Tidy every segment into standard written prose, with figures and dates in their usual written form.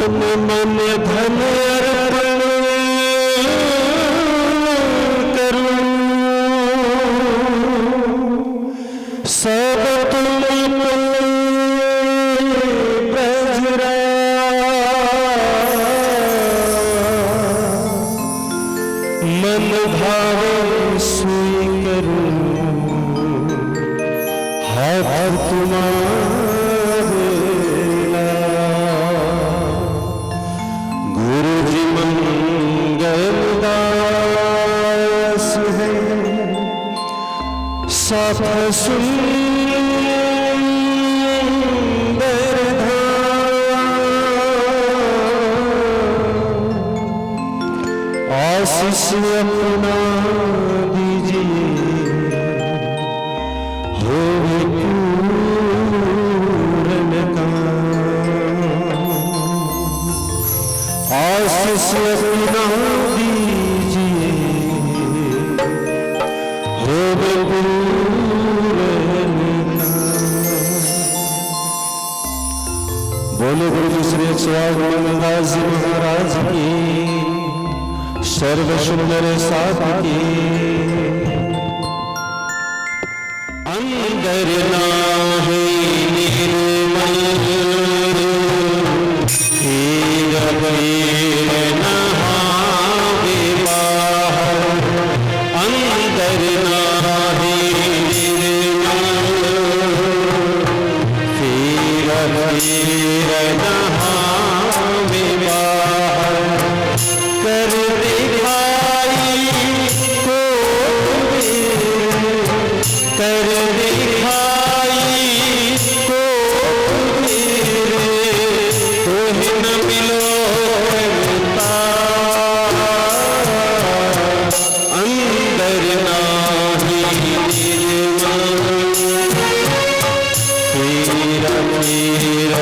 मन धन अर्पण करूं, सब तुम ब्रजरा मन भावे सोई करूं, हाथ तुम्हारे गुरु जी मंगल दास है, साफ सुंदर आशीष अपना दीजिए, हो पूरन काम। आशीष अपना दीजिए, हो पूरन काम। बोले गुरु श्री 108 नंददास जी महाराज की, सर्व सुंदर साथ की। अंदर नाहि निर्मल हीर वीर नहावे बाहर, अंदर नाहि निर्मल हीर वीर नहावे बाहर, कर दिखाई को कर दिखाई को तुहि न मिलो अंदर नाहि निर्मल हीर वीर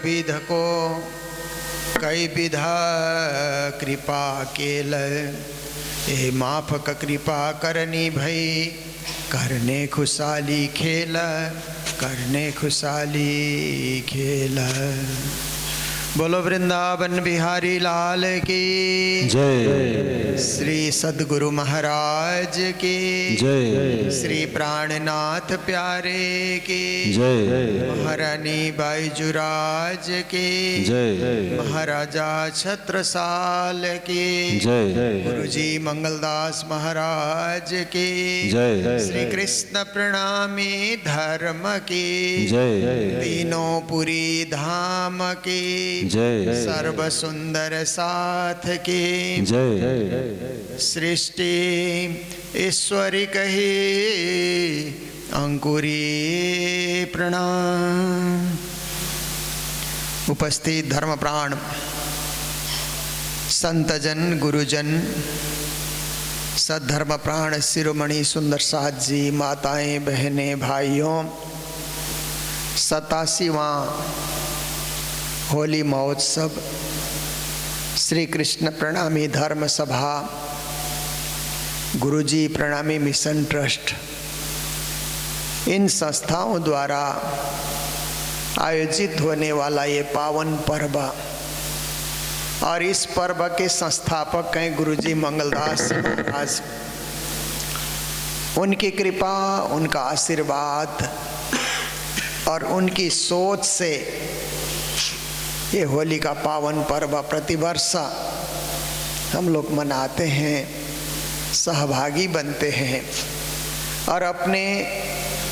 विध को कई विधा कृपा केल। ए माफक कृपा करनी भई करने खुशाली खेल, करने खुशाली खेल। बोलो वृंदावन बिहारी लाल की जय। श्री सद्गुरु महाराज की जय। श्री प्राणनाथ प्यारे की जय। महारानी बाईजुराज की जय। महाराजा छत्रसाल की जय। गुरुजी मंगलदास महाराज की जय। श्री कृष्ण प्रणामी धर्म की जय। तीनों पुरी धाम की जय। सर्व सुंदर साथ की जय। सृष्टि ईश्वरी कही अंकुरी प्रणाम। उपस्थित धर्म प्राण संतजन गुरुजन सद्धर्म प्राण शिरोमणि सुंदर साथ जी, माताएं बहनें भाइयों, 87वां होली महोत्सव श्री कृष्ण प्रणामी धर्म सभा गुरुजी प्रणामी मिशन ट्रस्ट, इन संस्थाओं द्वारा आयोजित होने वाला ये पावन पर्व, और इस पर्व के संस्थापक हैं गुरुजी मंगलदास महाराज। उनकी कृपा, उनका आशीर्वाद और उनकी सोच से ये होली का पावन पर्व प्रतिवर्ष हम लोग मनाते हैं, सहभागी बनते हैं और अपने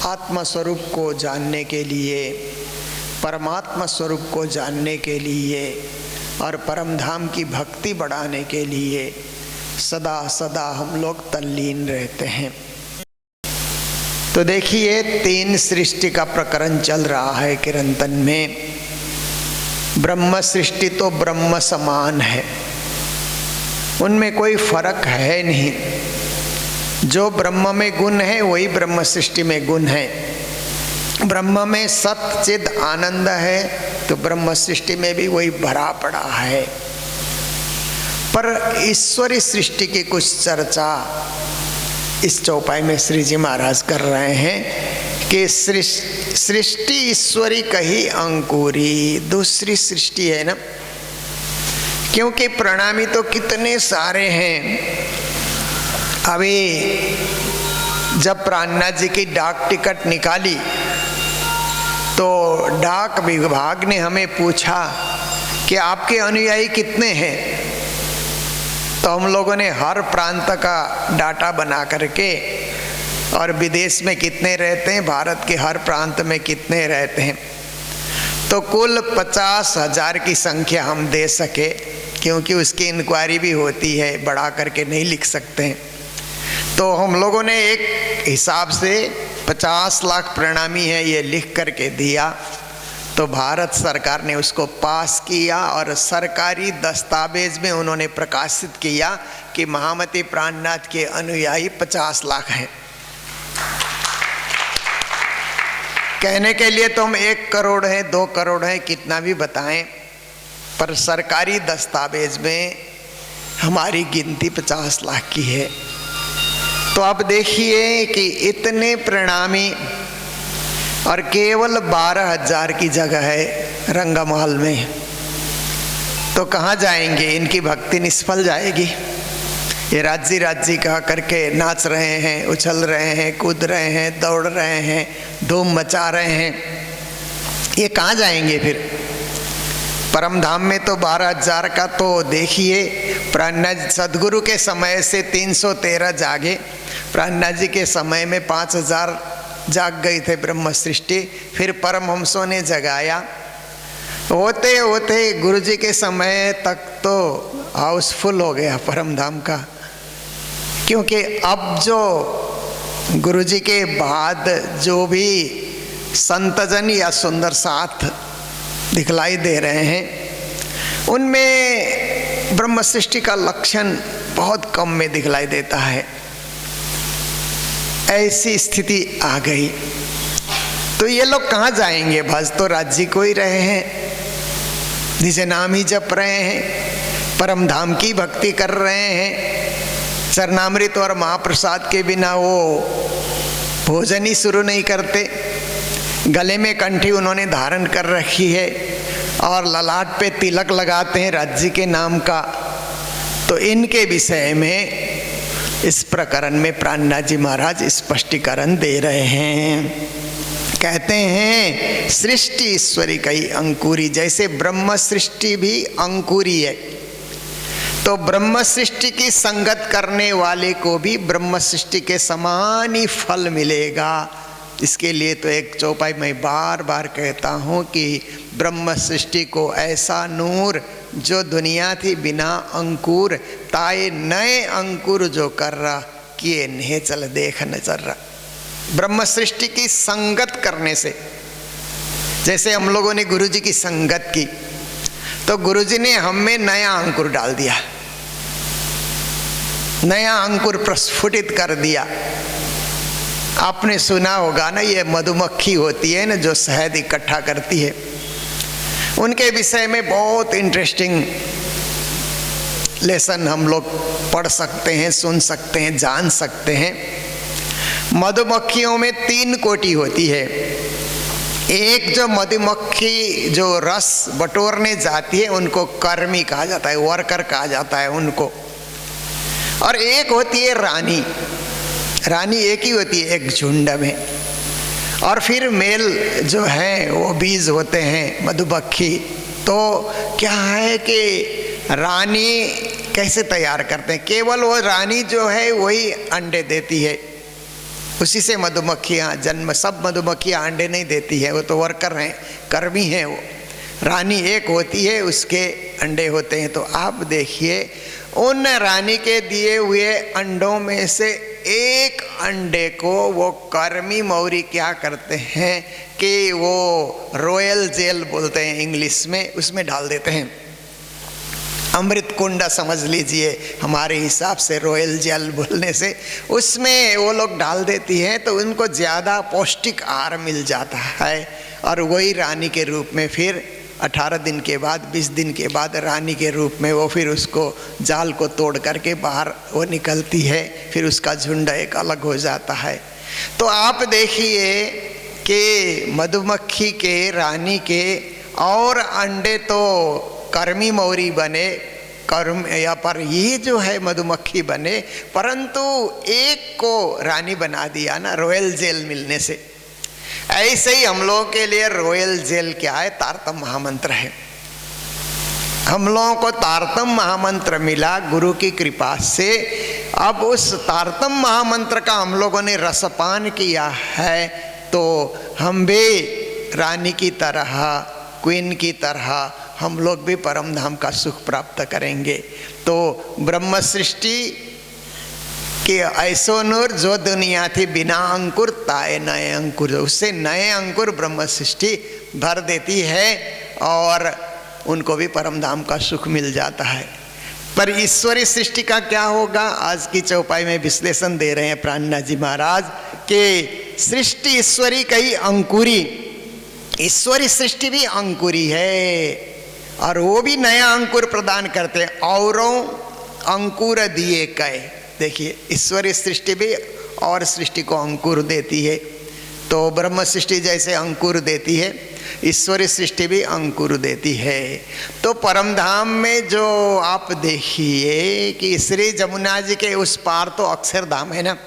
आत्मा स्वरूप को जानने के लिए, परमात्मा स्वरूप को जानने के लिए और परम धाम की भक्ति बढ़ाने के लिए सदा सदा हम लोग तल्लीन रहते हैं। तो देखिए 3 सृष्टि का प्रकरण चल रहा है कीर्तन में। ब्रह्म सृष्टि तो ब्रह्म समान है, उनमें कोई फर्क है नहीं। जो ब्रह्म में गुण है वही ब्रह्म सृष्टि में गुण है। ब्रह्म में सत चिद आनंद है तो ब्रह्म सृष्टि में भी वही भरा पड़ा है। पर ईश्वरी सृष्टि की कुछ चर्चा इस चौपाई में श्री जी महाराज कर रहे हैं कि सृष्टि ईश्वरी कही अंकुरी, दूसरी सृष्टि है ना, क्योंकि प्रणामी तो कितने सारे हैं। अभी जब प्राणनाथ जी की डाक टिकट निकाली तो डाक विभाग ने हमें पूछा कि आपके अनुयायी कितने हैं। तो हम लोगों ने हर प्रांत का डाटा बना करके, और विदेश में कितने रहते हैं, भारत के हर प्रांत में कितने रहते हैं, तो कुल 50,000 की संख्या हम दे सके, क्योंकि उसकी इंक्वायरी भी होती है, बढ़ा करके नहीं लिख सकते हैं। तो हम लोगों ने एक हिसाब से 50 लाख प्रणामी है ये लिख करके दिया। तो भारत सरकार ने उसको पास किया और सरकारी दस्तावेज में उन्होंने प्रकाशित किया कि महामती प्राणनाथ के अनुयायी 50 लाख हैं। कहने के लिए तो हम 1 करोड़ है, 2 करोड़ है, कितना भी बताएं, पर सरकारी दस्तावेज में हमारी गिनती 50 लाख की है। तो आप देखिए कि इतने प्रणामी और केवल 12,000 की जगह है रंगमहल में, तो कहाँ जाएंगे? इनकी भक्ति निष्फल जाएगी। ये राज्य राज्य कहा करके नाच रहे हैं, उछल रहे हैं, कूद रहे हैं, दौड़ रहे हैं, धूम मचा रहे हैं, ये कहाँ जाएंगे फिर? परम धाम में तो 12,000 का तो देखिए, प्राणनाथ सदगुरु के समय से 313 जागे, प्राणनाथ जी के समय में 5,000 जाग गई थे ब्रह्म सृष्टि, फिर परमहंसों ने जगाया। होते होते गुरु जी के समय तक तो हाउसफुल हो गया परम धाम का, क्योंकि अब जो गुरु जी के बाद जो भी संतजन या सुंदर साथ दिखलाई दे रहे हैं, उनमें ब्रह्म सृष्टि का लक्षण बहुत कम में दिखलाई देता है। ऐसी स्थिति आ गई तो ये लोग कहाँ जाएंगे? भज तो राज्य को ही रहे हैं, जिसे नाम ही जप रहे हैं, परम धाम की भक्ति कर रहे हैं, चरणामृत और महाप्रसाद के बिना वो भोजन ही शुरू नहीं करते। गले में कंठी उन्होंने धारण कर रखी है और ललाट पे तिलक लगाते हैं राज्य के नाम का। तो इनके विषय में इस प्रकरण में प्राणनाथ जी महाराज स्पष्टीकरण दे रहे हैं। कहते हैं सृष्टि ईश्वरी कई अंकुरी, जैसे ब्रह्म सृष्टि भी अंकुरी है, तो ब्रह्म सृष्टि की संगत करने वाले को भी ब्रह्म सृष्टि के समान ही फल मिलेगा। इसके लिए तो एक चौपाई मैं बार बार कहता हूँ कि ब्रह्म सृष्टि को ऐसा नूर जो दुनिया थी बिना अंकुर, ताए नए अंकुर जो कर रहा किए नहीं चल देख न चल रहा। ब्रह्म सृष्टि की संगत करने से, जैसे हम लोगों ने गुरु जी की संगत की तो गुरु जी ने हम में नया अंकुर डाल दिया, नया अंकुर प्रस्फुटित कर दिया। आपने सुना होगा ना, ये मधुमक्खी होती है ना जो शहद इकट्ठा करती है, उनके विषय में बहुत इंटरेस्टिंग लेसन हम लोग पढ़ सकते हैं, सुन सकते हैं, जान सकते हैं। मधुमक्खियों में 3 कोटि होती है। एक जो मधुमक्खी जो रस बटोरने जाती है उनको कर्मी कहा जाता है, वर्कर कहा जाता है उनको। और एक होती है रानी, रानी एक ही होती है एक झुंड में। और फिर मेल जो है वो बीज होते हैं मधुमक्खी। तो क्या है कि रानी कैसे तैयार करते हैं, केवल वो रानी जो है वही अंडे देती है, उसी से मधुमक्खियाँ जन्म, सब मधुमक्खियाँ अंडे नहीं देती है, वो तो वर्कर हैं, कर्मी हैं। वो रानी एक होती है, उसके अंडे होते हैं। तो आप देखिए उन रानी के दिए हुए अंडों में से एक अंडे को वो कर्मी मौरी क्या करते हैं कि वो रॉयल जेल बोलते हैं इंग्लिश में, उसमें डाल देते हैं। अमृत कुंडा समझ लीजिए हमारे हिसाब से, रॉयल जेल बोलने से उसमें वो लोग डाल देती हैं तो उनको ज़्यादा पौष्टिक आहार मिल जाता है। और वही रानी के रूप में फिर 18 दिन के बाद, 20 दिन के बाद रानी के रूप में वो फिर उसको जाल को तोड़ करके बाहर वो निकलती है, फिर उसका झुंड एक अलग हो जाता है। तो आप देखिए कि मधुमक्खी के, रानी के और अंडे तो कर्मी मौरी बने, कर्म या पर ये जो है मधुमक्खी बने, परंतु एक को रानी बना दिया ना रॉयल जेल मिलने से। ऐसे ही हम लोगों के लिए रॉयल जेल क्या है, तारतम महामंत्र है। हम लोगों को तारतम महामंत्र मिला गुरु की कृपा से। अब उस तारतम महामंत्र का हम लोगों ने रसपान किया है तो हम भी रानी की तरह, क्वीन की तरह हम लोग भी परम धाम का सुख प्राप्त करेंगे। तो ब्रह्म सृष्टि कि ऐसो नूर जो दुनिया थी बिना अंकुर, ताए नए अंकुर, उससे नए अंकुर ब्रह्म सृष्टि भर देती है और उनको भी परम धाम का सुख मिल जाता है। पर ईश्वरी सृष्टि का क्या होगा, आज की चौपाई में विश्लेषण दे रहे हैं प्राणनाथ जी महाराज कि सृष्टि ईश्वरी कई अंकुरी, ईश्वरी सृष्टि भी अंकुरी है और वो भी नया अंकुर प्रदान करते हैं। औरों अंकुर दिए कहे, देखिए ईश्वरीय सृष्टि भी और सृष्टि को अंकुर देती है। तो ब्रह्म सृष्टि जैसे अंकुर देती है, ईश्वरीय सृष्टि भी अंकुर देती है। तो परम धाम में जो आप देखिए कि श्री जमुना जी के उस पार तो अक्षरधाम है ना,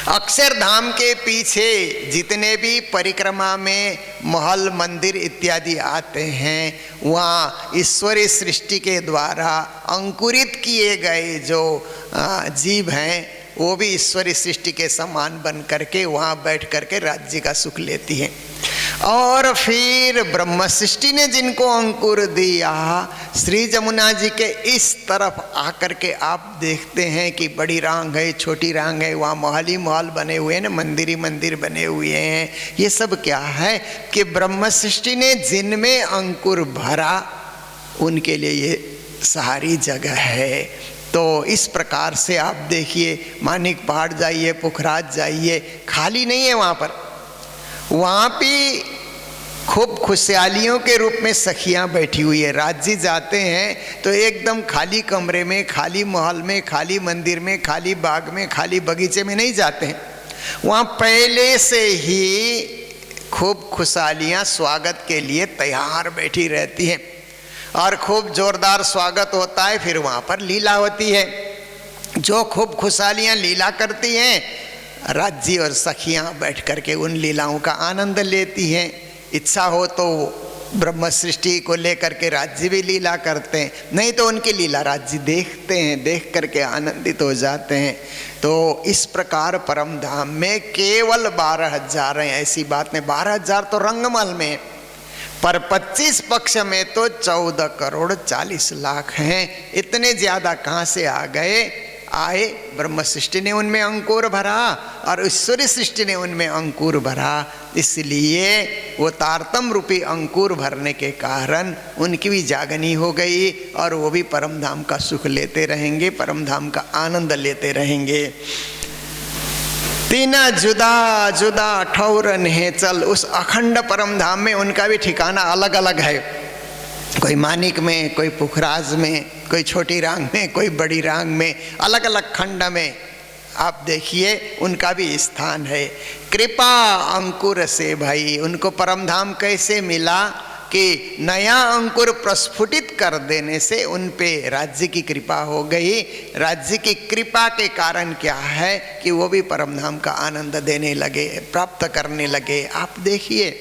अक्षरधाम के पीछे जितने भी परिक्रमा में महल, मंदिर इत्यादि आते हैं, वहाँ ईश्वरीय सृष्टि के द्वारा अंकुरित किए गए जो जीव हैं वो भी ईश्वरीय सृष्टि के समान बन करके वहाँ बैठ करके राज्य का सुख लेती हैं। और फिर ब्रह्म सृष्टि ने जिनको अंकुर दिया, श्री जमुना जी के इस तरफ आकर के आप देखते हैं कि बड़ी रांग है, छोटी रांग है, वहाँ महल ही महल बने हुए हैं ना, मंदिर ही मंदिर बने हुए हैं। ये सब क्या है कि ब्रह्म सृष्टि ने जिनमें अंकुर भरा उनके लिए ये सारी जगह है। तो इस प्रकार से आप देखिए, मानिक पहाड़ जाइए, पुखराज जाइए, खाली नहीं है वहाँ पर। वहाँ भी खूब खुशहालियों के रूप में सखियां बैठी हुई है। राज्य जाते हैं तो एकदम खाली कमरे में, खाली महल में, खाली मंदिर में, खाली बाग में, खाली बगीचे में नहीं जाते हैं। वहाँ पहले से ही खूब खुशहालियाँ स्वागत के लिए तैयार बैठी रहती हैं और खूब जोरदार स्वागत होता है। फिर वहाँ पर लीला होती है। जो खूब खुशहालियाँ लीला करती हैं, राज्य और सखियाँ बैठ करके उन लीलाओं का आनंद लेती हैं। इच्छा हो तो ब्रह्म सृष्टि को लेकर के राज्य भी लीला करते हैं, नहीं तो उनकी लीला राज्य देखते हैं, देख करके आनंदित हो जाते हैं। तो इस प्रकार परम धाम में केवल 12,000 हैं, ऐसी बात नहीं। 12,000 तो रंगमहल में, पर 25 पक्ष में तो 14 करोड़ 40 लाख हैं। इतने ज़्यादा कहाँ से आ गए? आए, ब्रह्म सृष्टि ने उनमें अंकुर भरा और ईश्वरी सृष्टि ने उनमें अंकुर भरा। इसलिए वो तारतम रूपी अंकुर भरने के कारण उनकी भी जागनी हो गई और वो भी परम धाम का सुख लेते रहेंगे, परम धाम का आनंद लेते रहेंगे। तीन जुदा जुदा ठौरन है चल, उस अखंड परम धाम में उनका भी ठिकाना अलग अलग है। कोई मानिक में, कोई पुखराज में, कोई छोटी रांग में, कोई बड़ी रांग में, अलग अलग खंड में आप देखिए उनका भी स्थान है। कृपा अंकुर से भाई, उनको परम धाम कैसे मिला कि नया अंकुर प्रस्फुटित कर देने से उन पे राज्य की कृपा हो गई। राज्य की कृपा के कारण क्या है कि वो भी परम धाम का आनंद देने लगे, प्राप्त करने लगे। आप देखिए,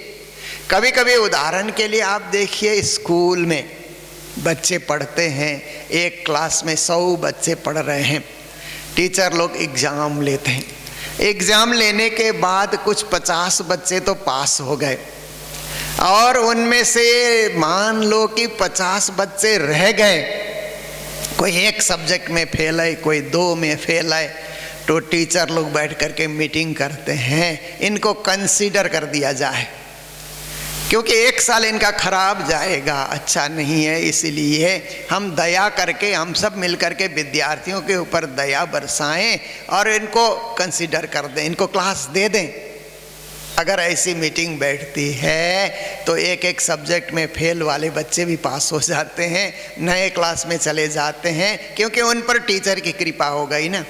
कभी कभी उदाहरण के लिए आप देखिए, स्कूल में बच्चे पढ़ते हैं, एक क्लास में 100 बच्चे पढ़ रहे हैं, टीचर लोग एग्ज़ाम लेते हैं। एग्ज़ाम लेने के बाद कुछ 50 बच्चे तो पास हो गए और उनमें से मान लो कि 50 बच्चे रह गए, कोई एक सब्जेक्ट में फेल है, कोई 2 में फेल है। तो टीचर लोग बैठ करके मीटिंग करते हैं, इनको कंसीडर कर दिया जाए, क्योंकि 1 साल इनका खराब जाएगा, अच्छा नहीं है। इसलिए हम दया करके, हम सब मिल करके विद्यार्थियों के ऊपर दया बरसाएं और इनको कंसीडर कर दें, इनको क्लास दे दें। अगर ऐसी मीटिंग बैठती है तो एक एक सब्जेक्ट में फेल वाले बच्चे भी पास हो जाते हैं, नए क्लास में चले जाते हैं, क्योंकि उन पर टीचर की कृपा हो गई ना।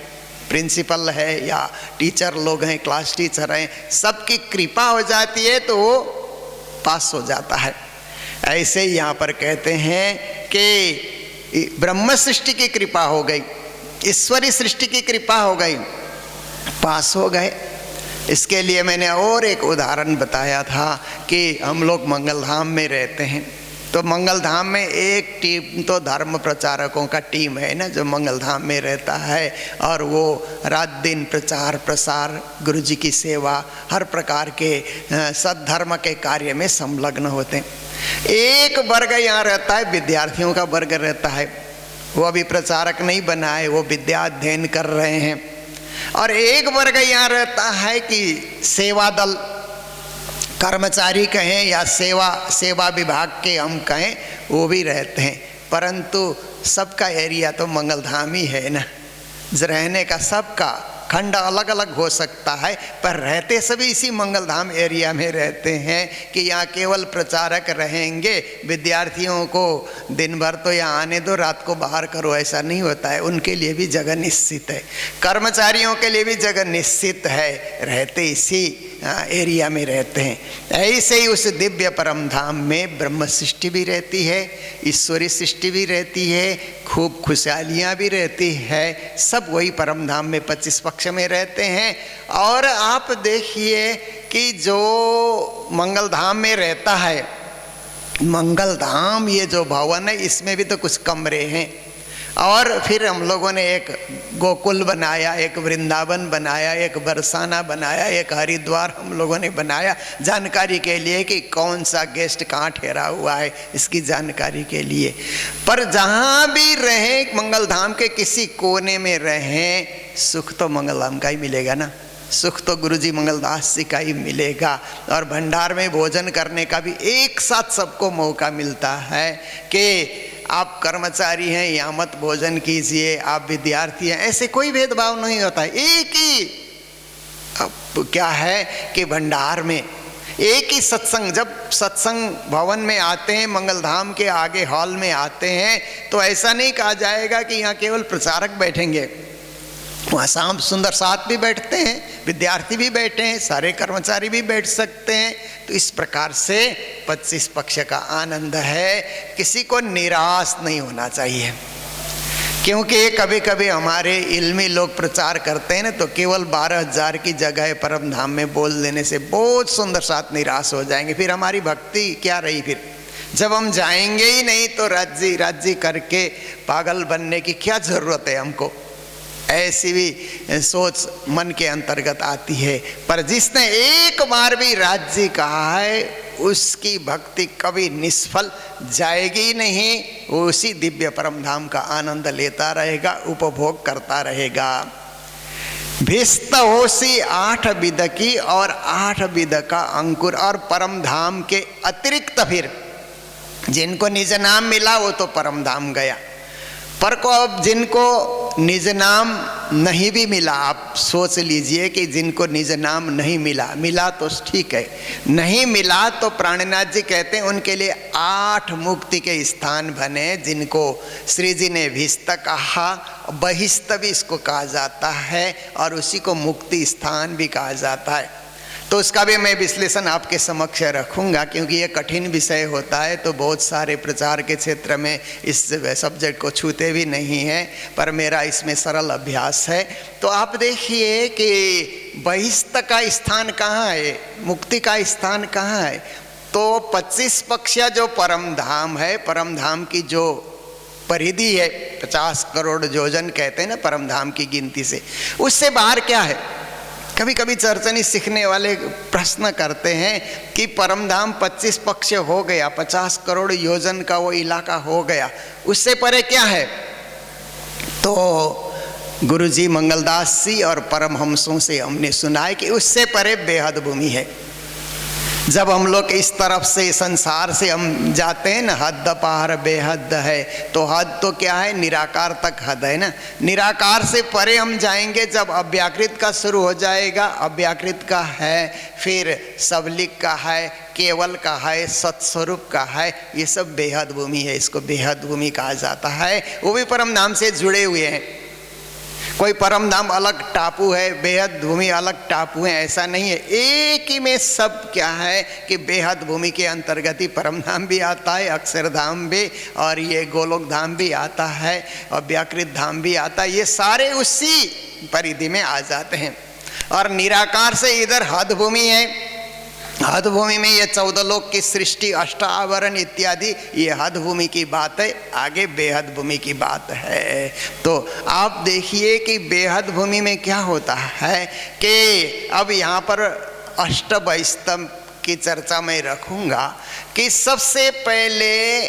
प्रिंसिपल है या टीचर लोग हैं, क्लास टीचर हैं, सबकी कृपा हो जाती है तो वो पास हो जाता है। ऐसे ही यहाँ पर कहते हैं कि ब्रह्म सृष्टि की कृपा हो गई, ईश्वरी सृष्टि की कृपा हो गई, पास हो गए। इसके लिए मैंने और एक उदाहरण बताया था कि हम लोग मंगलधाम में रहते हैं, तो मंगलधाम में एक टीम तो धर्म प्रचारकों का टीम है ना, जो मंगलधाम में रहता है और वो रात दिन प्रचार प्रसार, गुरु जी की सेवा, हर प्रकार के सद्धर्म के कार्य में संलग्न होते हैं। एक वर्ग यहाँ रहता है, विद्यार्थियों का वर्ग रहता है, वो अभी प्रचारक नहीं बना है, वो विद्या अध्ययन कर रहे हैं। और एक वर्ग यहाँ रहता है कि सेवा दल, कर्मचारी कहें या सेवा विभाग के हम कहें, वो भी रहते हैं। परंतु सबका एरिया तो मंगलधाम ही है ना, रहने का सबका खंड अलग अलग हो सकता है, पर रहते सभी इसी मंगलधाम एरिया में रहते हैं कि यहाँ केवल प्रचारक रहेंगे, विद्यार्थियों को दिन भर तो यहाँ आने दो, रात को बाहर करो, ऐसा नहीं होता है। उनके लिए भी जगह निश्चित है, कर्मचारियों के लिए भी जगह निश्चित है, रहते इसी एरिया में रहते हैं। ऐसे ही उस दिव्य परम धाम में ब्रह्म सृष्टि भी रहती है, ईश्वरी सृष्टि भी रहती है, खूब खुशहालियाँ भी रहती है, सब वही परम धाम में 25 पक्ष में रहते हैं। और आप देखिए कि जो मंगलधाम में रहता है, मंगलधाम ये जो भवन है, इसमें भी तो कुछ कमरे हैं, और फिर हम लोगों ने एक गोकुल बनाया, एक वृंदावन बनाया, एक बरसाना बनाया, एक हरिद्वार हम लोगों ने बनाया, जानकारी के लिए कि कौन सा गेस्ट कहाँ ठहरा हुआ है, इसकी जानकारी के लिए। पर जहाँ भी रहें, मंगलधाम के किसी कोने में रहें, सुख तो मंगलधाम का ही मिलेगा ना, सुख तो गुरुजी मंगलदास जी का ही मिलेगा। और भंडार में भोजन करने का भी एक साथ सबको मौका मिलता है कि आप कर्मचारी हैं, यहाँ मत भोजन कीजिए, आप विद्यार्थी हैं, ऐसे कोई भेदभाव नहीं होता है। एक ही अब क्या है कि भंडार में एक ही सत्संग, जब सत्संग भवन में आते हैं, मंगलधाम के आगे हॉल में आते हैं, तो ऐसा नहीं कहा जाएगा कि यहाँ केवल प्रचारक बैठेंगे। वहाँ शाम सुंदर साथ भी बैठते हैं, विद्यार्थी भी बैठे हैं, सारे कर्मचारी भी बैठ सकते हैं। तो इस प्रकार से 25 पक्ष का आनंद है, किसी को निराश नहीं होना चाहिए। क्योंकि कभी कभी हमारे इल्मी लोग प्रचार करते हैं ना, तो केवल 12,000 की जगह परम धाम में बोल देने से बहुत सुंदर साथ निराश हो जाएंगे। फिर हमारी भक्ति क्या रही? फिर जब हम जाएंगे ही नहीं तो राज्य करके पागल बनने की क्या ज़रूरत है हमको? ऐसी भी सोच मन के अंतर्गत आती है। पर जिसने एक बार भी राज्य कहा है, उसकी भक्ति कभी निष्फल जाएगी नहीं। वो उसी दिव्य परम धाम का आनंद लेता रहेगा, उपभोग करता रहेगा। भिस्त होसी 8 विध की और 8 विध का अंकुर। और परम धाम के अतिरिक्त फिर जिनको निज नाम मिला वो तो परम धाम गया। पर को अब जिनको निज नाम नहीं भी मिला, आप सोच लीजिए कि जिनको निज नाम नहीं मिला तो ठीक है, नहीं मिला तो प्राणनाथ जी कहते हैं उनके लिए 8 मुक्ति के स्थान बने, जिनको श्री जी ने भिस्त कहा, बहिस्त भी इसको कहा जाता है, और उसी को मुक्ति स्थान भी कहा जाता है। तो उसका भी मैं विश्लेषण आपके समक्ष रखूंगा, क्योंकि ये कठिन विषय होता है, तो बहुत सारे प्रचार के क्षेत्र में इस सब्जेक्ट को छूते भी नहीं हैं, पर मेरा इसमें सरल अभ्यास है। तो आप देखिए कि बहिस्त का स्थान कहाँ है, मुक्ति का स्थान कहाँ है? तो 25 पक्ष जो परम धाम है, परम धाम की जो परिधि है 50 करोड़ योजन कहते हैं ना परम धाम की गिनती से, उससे बाहर क्या है? कभी कभी चर्चनी सीखने वाले प्रश्न करते हैं कि परमधाम 25 पक्ष हो गया, 50 करोड़ योजन का वो इलाका हो गया, उससे परे क्या है? तो गुरुजी मंगलदास जी और परमहंसों से हमने सुना है कि उससे परे बेहद भूमि है। जब हम लोग इस तरफ से संसार से हम जाते हैं ना, हद पार बेहद है, तो हद तो क्या है? निराकार तक हद है ना। निराकार से परे हम जाएंगे जब अव्याकृत का शुरू हो जाएगा। अव्याकृत का है, फिर सबलिक का है, केवल का है, सत्स्वरूप का है, ये सब बेहद भूमि है। इसको बेहद भूमि कहा जाता है। वो भी परम धाम से जुड़े हुए हैं। कोई परम धाम अलग टापू है, बेहद भूमि अलग टापू है, ऐसा नहीं है। एक ही में सब क्या है कि बेहद भूमि के अंतर्गत ही परम धाम भी आता है, अक्षरधाम भी, और ये गोलोक धाम भी आता है, और व्याकृत धाम भी आता है। ये सारे उसी परिधि में आ जाते हैं। और निराकार से इधर हद भूमि है। हद भूमि में ये 14 लोक की सृष्टि, अष्टावरण इत्यादि, ये हद भूमि की बात है। आगे बेहद भूमि की बात है। तो आप देखिए कि बेहद भूमि में क्या होता है कि अब यहाँ पर अष्टबहिस्तम की चर्चा मैं रखूँगा कि सबसे पहले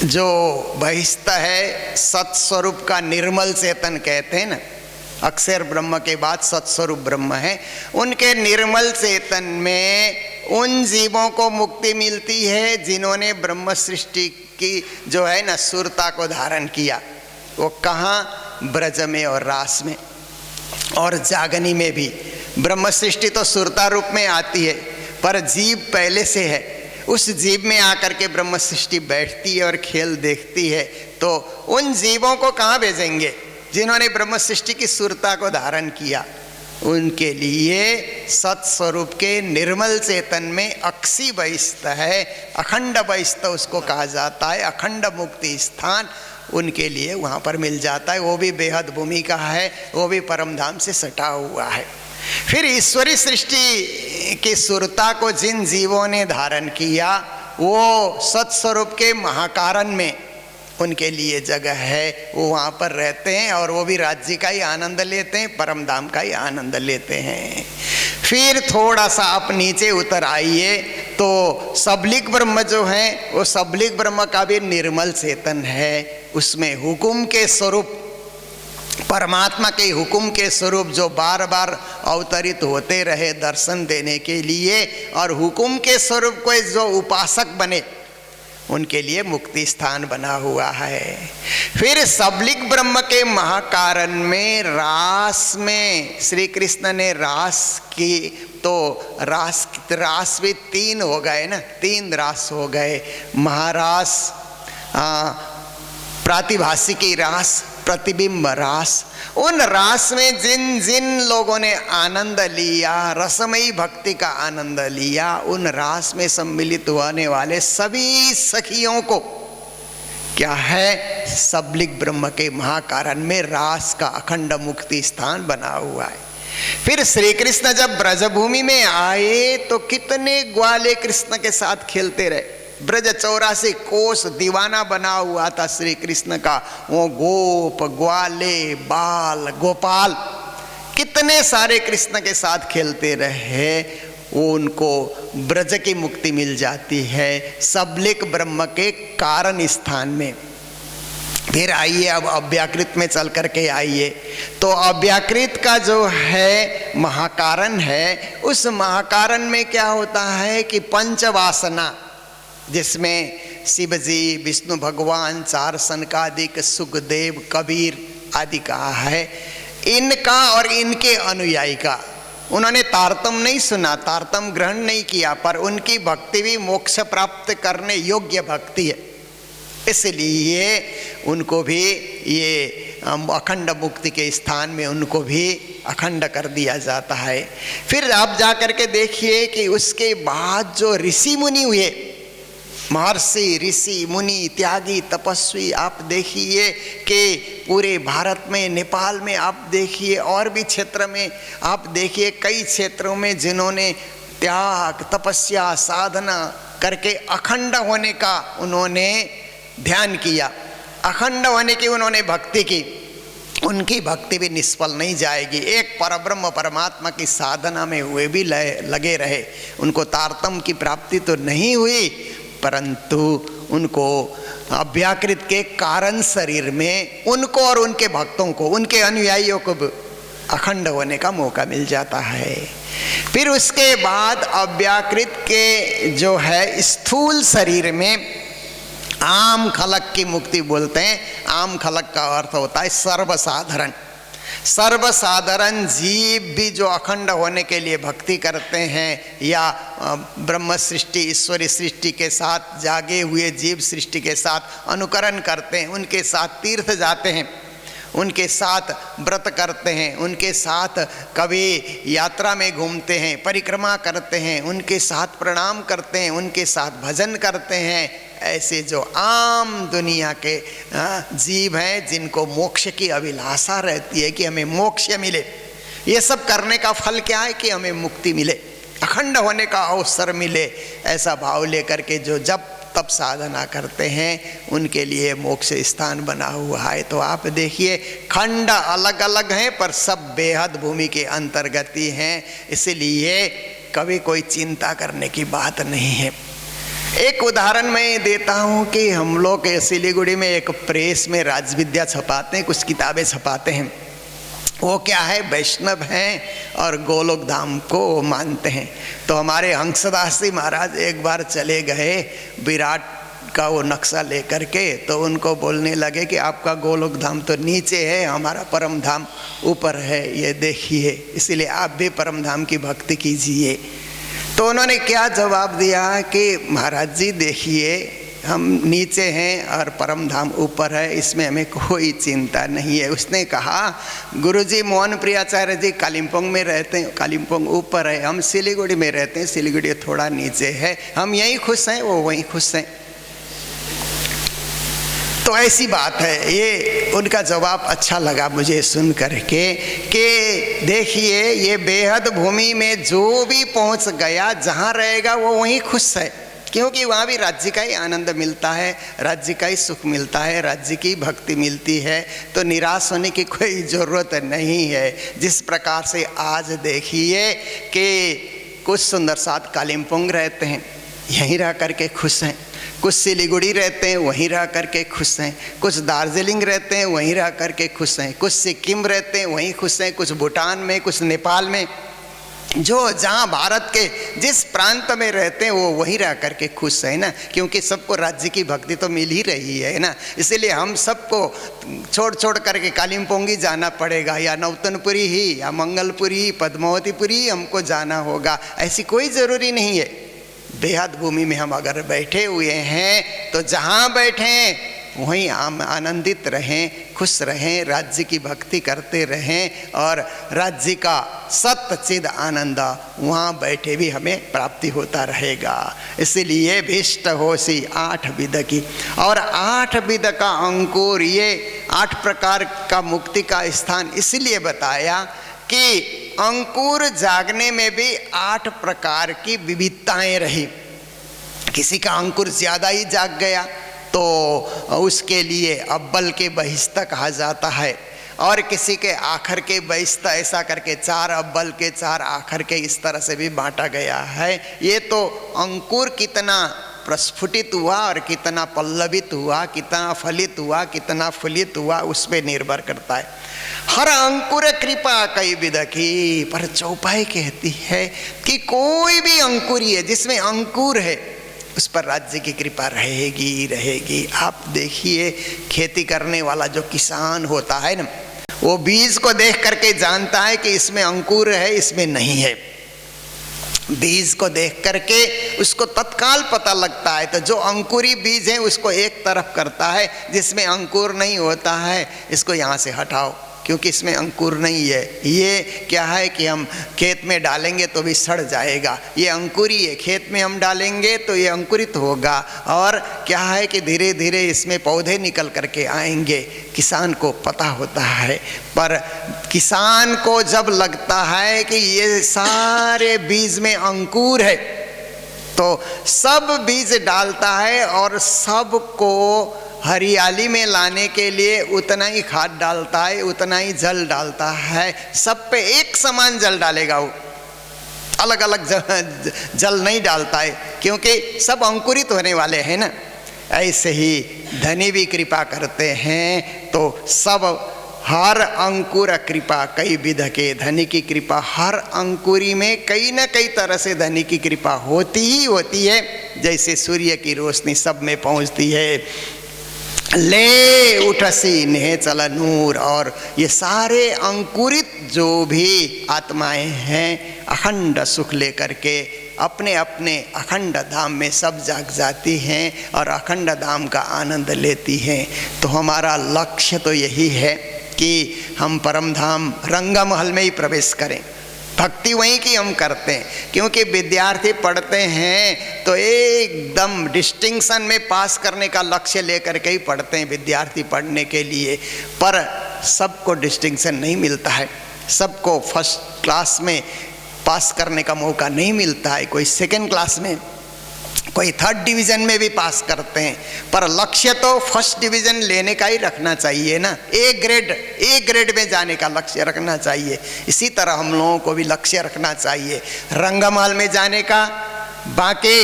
जो बहिस्त है, सत्स्वरूप का निर्मल चेतन कहते हैं ना, अक्षर ब्रह्म के बाद सत्स्वरूप ब्रह्म है, उनके निर्मल चेतन में उन जीवों को मुक्ति मिलती है जिन्होंने ब्रह्म सृष्टि की जो है ना सुरता को धारण किया। वो कहाँ? ब्रज में और रास में और जागनी में भी। ब्रह्म सृष्टि तो सुरता रूप में आती है, पर जीव पहले से है। उस जीव में आकर के ब्रह्म सृष्टि बैठती है और खेल देखती है। तो उन जीवों को कहाँ भेजेंगे? जिन्होंने ब्रह्म सृष्टि की सुरता को धारण किया, उनके लिए सत्स्वरूप के निर्मल चेतन में अक्षी बहिस्त है, अखंड बहिस्त उसको कहा जाता है, अखंड मुक्ति स्थान उनके लिए वहाँ पर मिल जाता है। वो भी बेहद भूमि का है, वो भी परमधाम से सटा हुआ है। फिर ईश्वरी सृष्टि की सुरता को जिन जीवों ने धारण किया, वो सत्स्वरूप के महाकारण में उनके लिए जगह है, वो वहाँ पर रहते हैं और वो भी राज्य का ही आनंद लेते हैं, परम धाम का ही आनंद लेते हैं। फिर थोड़ा सा आप नीचे उतर आइए तो सबलिक ब्रह्म जो है, वो सबलिक ब्रह्म का भी निर्मल चेतन है। उसमें हुकुम के स्वरूप, परमात्मा के हुकुम के स्वरूप जो बार बार अवतरित होते रहे दर्शन देने के लिए, और हुकुम के स्वरूप को जो उपासक बने उनके लिए मुक्ति स्थान बना हुआ है। फिर सबलिक ब्रह्म के महाकारण में रास में श्री कृष्ण ने रास की, तो रास रास भी 3 हो गए ना, 3 रास हो गए, महारास, प्रातिभाषिकी रास, प्रतिबिंब रास। उन रास में जिन जिन लोगों ने आनंद लिया, रसमयी भक्ति का आनंद लिया, उन रास में सम्मिलित होने वाले सभी सखियों को क्या है, सबलिक ब्रह्म के महाकारण में रास का अखंड मुक्ति स्थान बना हुआ है। फिर श्री कृष्ण जब ब्रजभूमि में आए तो कितने ग्वाले कृष्ण के साथ खेलते रहे। ब्रज 84 कोस दीवाना बना हुआ था श्री कृष्ण का। वो गोप, ग्वाले, बाल, गोपाल कितने सारे कृष्ण के साथ खेलते रहे। उनको ब्रज की मुक्ति मिल जाती है सबलिक ब्रह्म के कारण स्थान में। फिर आइए अब अव्याकृत में चल करके आइए, तो अव्याकृत का जो है महाकारण है, उस महाकारण में क्या होता है कि पंचवासना, जिसमें शिव जी, विष्णु भगवान, 4 सनकादिक, सुखदेव, कबीर आदि कहा है, इनका और इनके अनुयायी का उन्होंने तारतम्य नहीं सुना, तारतम्य ग्रहण नहीं किया, पर उनकी भक्ति भी मोक्ष प्राप्त करने योग्य भक्ति है, इसलिए उनको भी ये अखंड मुक्ति के स्थान में उनको भी अखंड कर दिया जाता है। फिर आप जा करके देखिए कि उसके बाद जो ऋषि मुनि हुए, महर्षि, ऋषि, मुनि, त्यागी, तपस्वी, आप देखिए कि पूरे भारत में, नेपाल में आप देखिए, और भी क्षेत्र में आप देखिए, कई क्षेत्रों में जिन्होंने त्याग, तपस्या, साधना करके अखंड होने का उन्होंने ध्यान किया, अखंड होने की उन्होंने भक्ति की, उनकी भक्ति भी निष्फल नहीं जाएगी। एक परब्रह्म परमात्मा की साधना में हुए भी लगे रहे, उनको तारतम्य की प्राप्ति तो नहीं हुई, परंतु उनको अव्याकृत के कारण शरीर में उनको और उनके भक्तों को, उनके अनुयायियों को अखंड होने का मौका मिल जाता है। फिर उसके बाद अव्याकृत के जो है स्थूल शरीर में आम खलक की मुक्ति बोलते हैं। आम खलक का अर्थ होता है सर्वसाधारण। सर्वसाधारण जीव भी जो अखंड होने के लिए भक्ति करते हैं, या ब्रह्म सृष्टि, ईश्वरी सृष्टि के साथ जागे हुए जीव सृष्टि के साथ अनुकरण करते हैं, उनके साथ तीर्थ जाते हैं, उनके साथ व्रत करते हैं, उनके साथ कभी यात्रा में घूमते हैं, परिक्रमा करते हैं, उनके साथ प्रणाम करते हैं, उनके साथ भजन करते हैं, ऐसे जो आम दुनिया के जीव हैं जिनको मोक्ष की अभिलाषा रहती है कि हमें मोक्ष मिले, ये सब करने का फल क्या है कि हमें मुक्ति मिले, अखंड होने का अवसर मिले, ऐसा भाव लेकर के जो जब तब साधना करते हैं उनके लिए मोक्ष स्थान बना हुआ है। तो आप देखिए खंड अलग अलग हैं पर सब बेहद भूमि के अंतर्गत ही हैं, इसलिए कभी कोई चिंता करने की बात नहीं है। एक उदाहरण मैं देता हूँ कि हम लोग सिलीगुड़ी में एक प्रेस में राजविद्या छपाते हैं, कुछ किताबें छपाते हैं। वो क्या है, वैष्णव हैं और गोलोक धाम को मानते हैं। तो हमारे हंसदास जी महाराज एक बार चले गए विराट का वो नक्शा लेकर के, तो उनको बोलने लगे कि आपका गोलोक धाम तो नीचे है, हमारा परम धाम ऊपर है, ये देखिए, इसलिए आप भी परम धाम की भक्ति कीजिए। तो उन्होंने क्या जवाब दिया कि महाराज जी देखिए, हम नीचे हैं और परम धाम ऊपर है, इसमें हमें कोई चिंता नहीं है। उसने कहा गुरुजी मोहन प्रियाचार्य जी कालिम्पोंग में रहते हैं, कालिम्पोंग ऊपर है, हम सिलीगुड़ी में रहते हैं, सिलीगुड़ी थोड़ा नीचे है, हम यहीं खुश हैं, वो वहीं खुश हैं। तो ऐसी बात है, ये उनका जवाब अच्छा लगा मुझे सुन करके कि देखिए ये बेहद भूमि में जो भी पहुंच गया, जहाँ रहेगा वो वहीं खुश है, क्योंकि वहाँ भी राज्य का ही आनंद मिलता है, राज्य का ही सुख मिलता है, राज्य की भक्ति मिलती है, तो निराश होने की कोई ज़रूरत नहीं है। जिस प्रकार से आज देखिए कि कुछ सुंदर साथ कालिम्पोंग रहते हैं, यहीं रह करके खुश हैं, कुछ सिलीगुड़ी रहते हैं वहीं रह करके खुश हैं, कुछ दार्जिलिंग रहते हैं वहीं रह करके खुश हैं, कुछ सिक्किम रहते हैं वहीं खुश हैं, कुछ भूटान में, कुछ नेपाल में, जो जहाँ भारत के जिस प्रांत में रहते हैं वो वहीं रह करके खुश है ना, क्योंकि सबको राज्य की भक्ति तो मिल ही रही है ना। इसलिए हम सबको छोड़ छोड़ करके कालिम्पोंग ही जाना पड़ेगा, या नौतनपुरी ही, या मंगलपुरी, पद्मावतीपुरी हमको जाना होगा, ऐसी कोई ज़रूरी नहीं है। बेहद भूमि में हम अगर बैठे हुए हैं तो जहाँ बैठें वहीं हम आनंदित रहें, खुश रहें, राज्य की भक्ति करते रहें और राज्य का सच्चिद आनंद वहाँ बैठे भी हमें प्राप्ति होता रहेगा। इसलिए भीष्ट होसी 8 विध की, और 8 विध का अंकुर, ये 8 प्रकार का मुक्ति का स्थान इसलिए बताया कि अंकुर जागने में भी 8 प्रकार की विविधताएं रही। किसी का अंकुर ज़्यादा ही जाग गया तो उसके लिए अव्वल के बहिस्ता कहा जाता है, और किसी के आखिर के बहिस्ता, ऐसा करके 4 अव्वल के 4 आखिर के इस तरह से भी बांटा गया है। ये तो अंकुर कितना प्रस्फुटित हुआ और कितना पल्लवित हुआ, कितना फलित हुआ, कितना फलित हुआ, उस पर निर्भर करता है। हर अंकुर कृपा कई विध की, पर चौपाई कहती है कि कोई भी अंकुरी है, जिसमें अंकुर है उस पर राज्य की कृपा रहेगी रहेगी। आप देखिए, खेती करने वाला जो किसान होता है ना, वो बीज को देख करके जानता है कि इसमें अंकुर है, इसमें नहीं है। बीज को देख करके उसको तत्काल पता लगता है। तो जो अंकुरी बीज है उसको एक तरफ करता है, जिसमें अंकुर नहीं होता है इसको यहाँ से हटाओ, क्योंकि इसमें अंकुर नहीं है। ये क्या है कि हम खेत में डालेंगे तो भी सड़ जाएगा, ये अंकुरी है, खेत में हम डालेंगे तो ये अंकुरित होगा, और क्या है कि धीरे धीरे इसमें पौधे निकल करके आएंगे। किसान को पता होता है, पर किसान को जब लगता है कि ये सारे बीज में अंकुर है तो सब बीज डालता है, और सबको हरियाली में लाने के लिए उतना ही खाद डालता है, उतना ही जल डालता है। सब पे एक समान जल डालेगा, वो अलग अलग जल नहीं डालता है, क्योंकि सब अंकुरित होने वाले हैं ना। ऐसे ही धनी भी कृपा करते हैं तो सब हर अंकुर कृपा कई विध के, धनी की कृपा हर अंकुरी में कई न कई तरह से धनी की कृपा होती ही होती है। जैसे सूर्य की रोशनी सब में पहुंचती है, ले उठसी नेह चल नूर, और ये सारे अंकुरित जो भी आत्माएं हैं अखंड सुख लेकर के अपने अपने अखंड धाम में सब जाग जाती हैं और अखंड धाम का आनंद लेती हैं। तो हमारा लक्ष्य तो यही है कि हम परम धाम रंगमहल में ही प्रवेश करें, भक्ति वहीं की हम करते हैं। क्योंकि विद्यार्थी पढ़ते हैं तो एकदम डिस्टिंक्शन में पास करने का लक्ष्य लेकर के ही पढ़ते हैं विद्यार्थी पढ़ने के लिए, पर सबको डिस्टिंक्शन नहीं मिलता है, सबको फर्स्ट क्लास में पास करने का मौका नहीं मिलता है। कोई सेकंड क्लास में, कोई 3rd डिवीज़न में भी पास करते हैं, पर लक्ष्य तो फर्स्ट डिवीज़न लेने का ही रखना चाहिए ना, ए ग्रेड में जाने का लक्ष्य रखना चाहिए। इसी तरह हम लोगों को भी लक्ष्य रखना चाहिए रंगमहल में जाने का। बाकी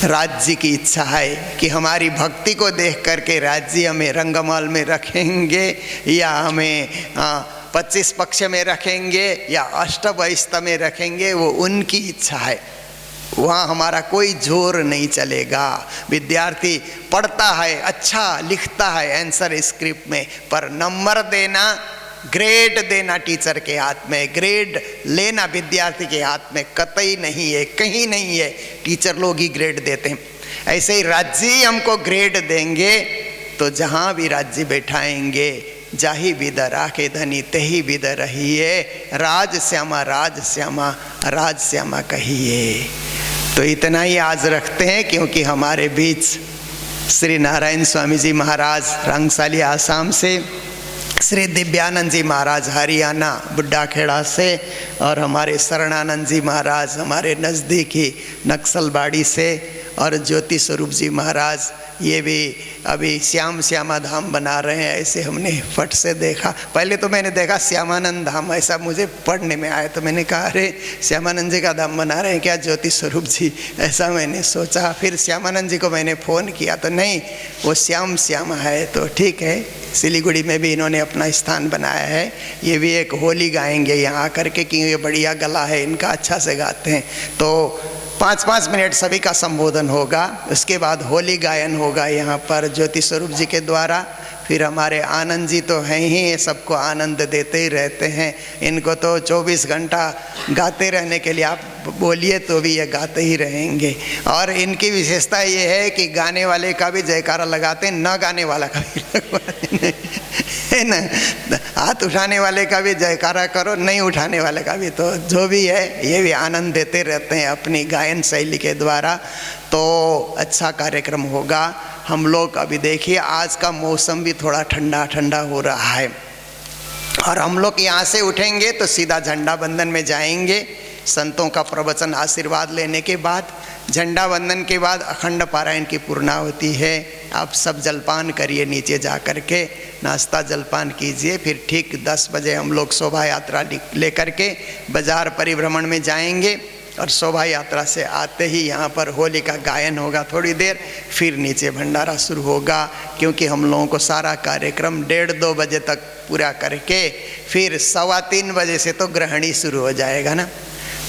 राज्य की इच्छा है कि हमारी भक्ति को देख करके राज्य हमें रंगमहल में रखेंगे या हमें 25 पक्ष में रखेंगे या अष्टबहिस्थ में रखेंगे, वो उनकी इच्छा है, वहाँ हमारा कोई जोर नहीं चलेगा। विद्यार्थी पढ़ता है, अच्छा लिखता है आंसर स्क्रिप्ट में, पर नंबर देना, ग्रेड देना टीचर के हाथ में, ग्रेड लेना विद्यार्थी के हाथ में कतई नहीं है, कहीं नहीं है, टीचर लोग ही ग्रेड देते हैं। ऐसे ही राज्य हमको ग्रेड देंगे तो जहाँ भी राज्य बैठाएंगे, जाही विद राखे धनी तेही विद रहिए, राज श्यामा राज श्यामा राज श्यामा कहिए। तो इतना ही आज रखते हैं, क्योंकि हमारे बीच श्री नारायण स्वामी जी महाराज रंगसाली आसाम से, श्री दिव्यानंद जी महाराज हरियाणा बुड्ढाखेड़ा से, और हमारे शरणानंद जी महाराज हमारे नज़दीकी नक्सलबाड़ी से, और ज्योति स्वरूप जी महाराज ये भी अभी श्याम श्यामा धाम बना रहे हैं, ऐसे हमने फट से देखा। पहले तो मैंने देखा श्यामानंद धाम, ऐसा मुझे पढ़ने में आया, तो मैंने कहा अरे श्यामानंद जी का धाम बना रहे हैं क्या ज्योति स्वरूप जी, ऐसा मैंने सोचा। फिर श्यामानंद जी को मैंने फ़ोन किया तो नहीं, वो श्याम श्यामा है। तो ठीक है, सिलीगुड़ी में भी इन्होंने अपना स्थान बनाया है। ये भी एक होली गाएंगे यहाँ आकर के, क्योंकि ये बढ़िया गला है इनका, अच्छा से गाते हैं। तो 5-5 मिनट सभी का संबोधन होगा, उसके बाद होली गायन होगा यहाँ पर ज्योति स्वरूप जी के द्वारा। फिर हमारे आनंद जी तो हैं ही, ये सबको आनंद देते ही रहते हैं। इनको तो 24 घंटा गाते रहने के लिए आप बोलिए तो भी ये गाते ही रहेंगे। और इनकी विशेषता ये है कि गाने वाले का भी जयकारा लगाते हैं, न गाने वाला का भी लगवाते हैं, है ना। हाथ उठाने वाले का भी जयकारा करो, नहीं उठाने वाले का भी, तो जो भी है ये भी आनंद देते रहते हैं अपनी गायन शैली के द्वारा। तो अच्छा कार्यक्रम होगा। हम लोग अभी देखिए आज का मौसम भी थोड़ा ठंडा ठंडा हो रहा है, और हम लोग यहाँ से उठेंगे तो सीधा झंडा बंधन में जाएंगे। संतों का प्रवचन आशीर्वाद लेने के बाद झंडा वंदन के बाद अखंड पारायण की पूर्णाहुति है। आप सब जलपान करिए, नीचे जा कर के नाश्ता जलपान कीजिए। फिर ठीक 10 बजे हम लोग शोभा यात्रा लेकर के बाजार परिभ्रमण में जाएंगे, और शोभा यात्रा से आते ही यहाँ पर होली का गायन होगा थोड़ी देर, फिर नीचे भंडारा शुरू होगा। क्योंकि हम लोगों को सारा कार्यक्रम 1:30-2 बजे तक पूरा करके फिर 2:15 बजे से तो ग्रहणी शुरू हो जाएगा ना।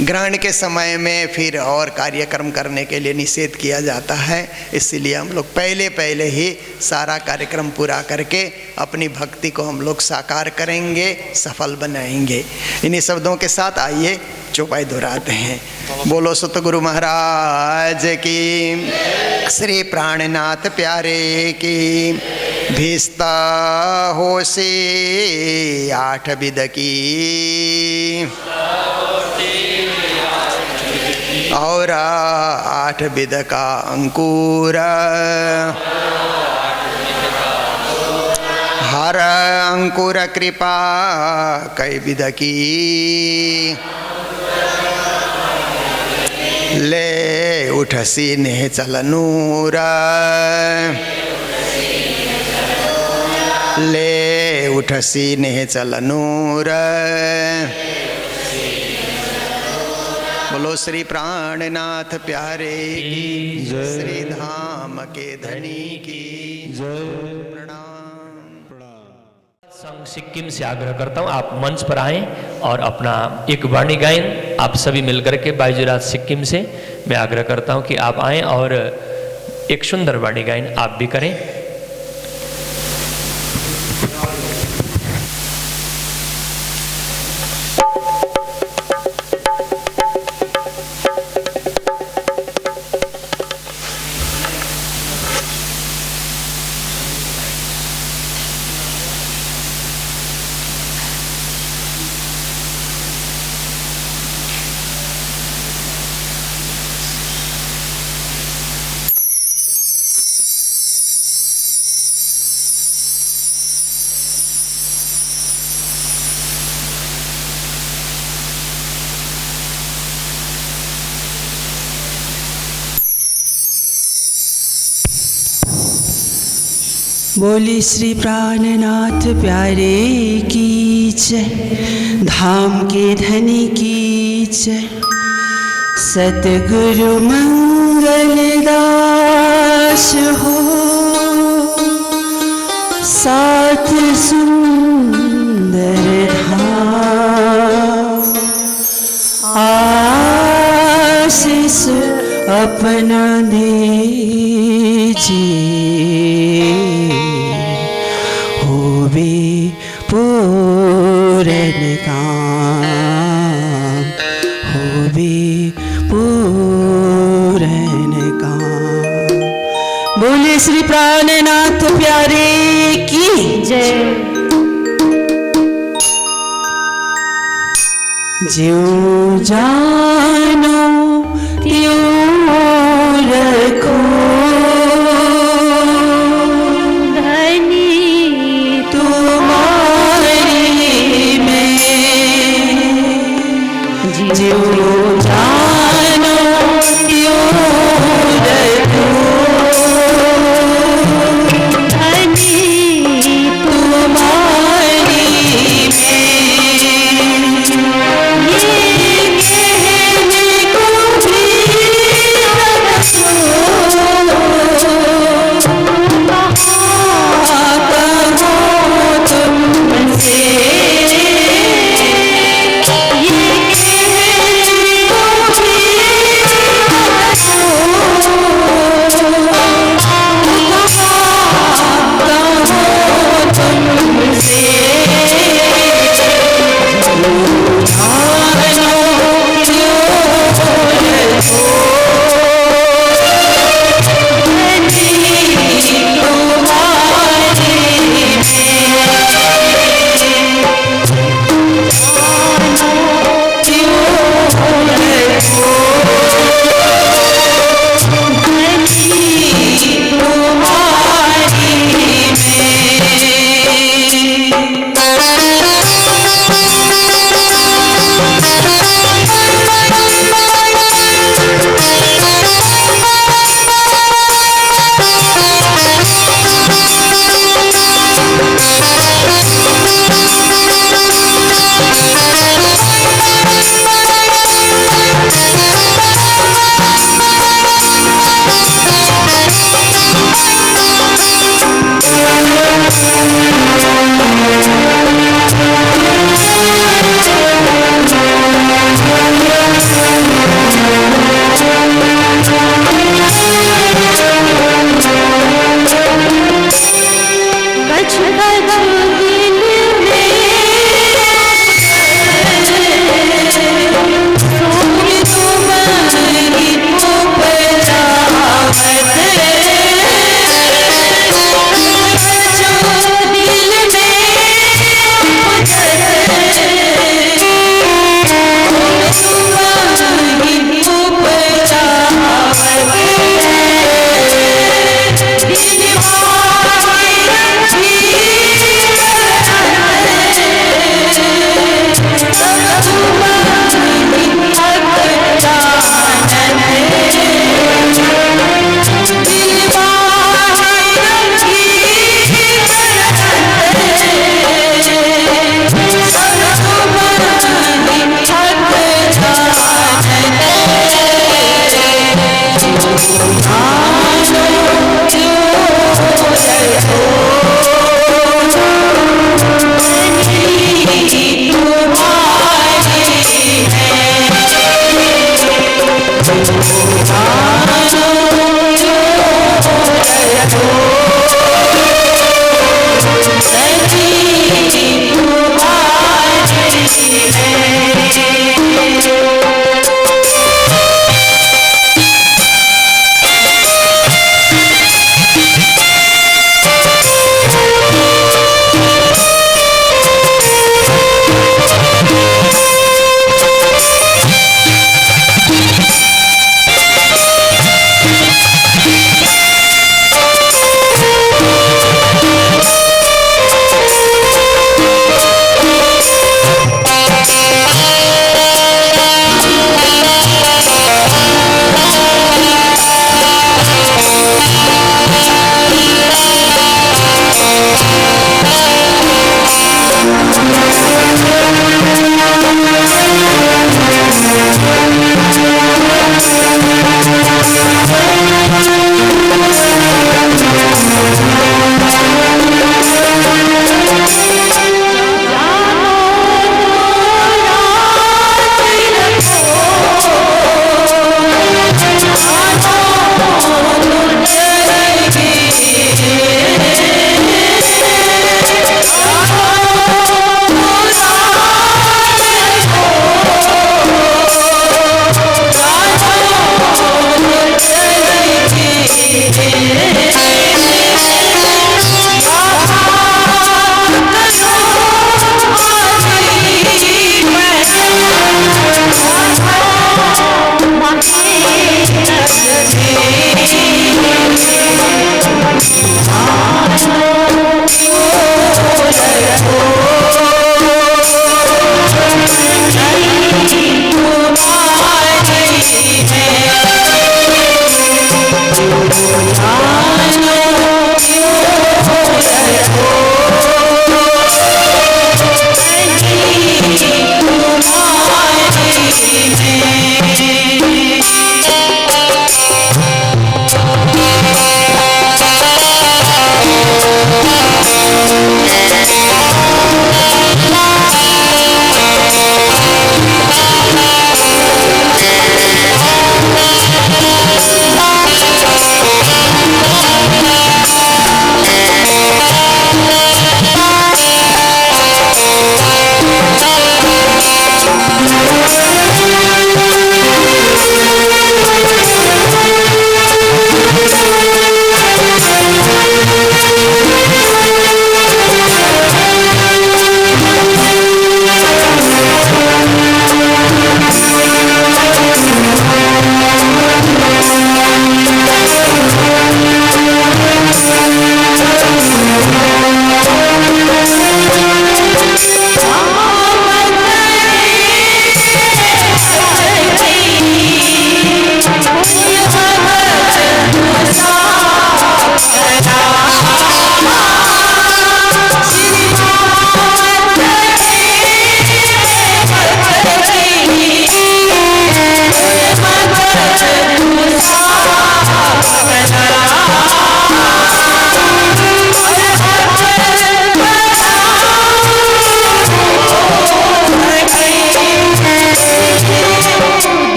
ग्रहण के समय में फिर और कार्यक्रम करने के लिए निषेध किया जाता है, इसलिए हम लोग पहले ही सारा कार्यक्रम पूरा करके अपनी भक्ति को हम लोग साकार करेंगे, सफल बनाएंगे। इन्हीं शब्दों के साथ आइए चौपाई दोहराते हैं। बोलो सतगुरु महाराज की, श्री प्राणनाथ प्यारे की, भीस्ता हो से 8 विद की, और 8 विद का अंकुर, हर अंकुर कृपा कई विद की, ले उठ सीने चल नूर, ले उठ सीने चल नूर। बोलो श्री प्राणनाथ प्यारे की, श्री धाम के धनी की प्रणाम। संघ सिक्किम से आग्रह करता हूँ आप मंच पर आएं और अपना एक वाणी गायन आप सभी मिलकर के बाईजुराज सिक्किम से मैं आग्रह करता हूँ कि आप आएं और एक सुंदर वाणी गायन आप भी करें। बोली श्री प्राणनाथ प्यारे की जय, धाम के धनी की जय। सतगुरु मंगलदास हो, साथ सुंदर धाम, आशीष अपना दीजिए, होवे पूरन काम, होवे पूरन काम। बोले श्री प्राणनाथ प्यारे की जय। ज्यों जानो त्यों रखो, धनी तुम्हारी में। ज्यों जानो त्यों रखो,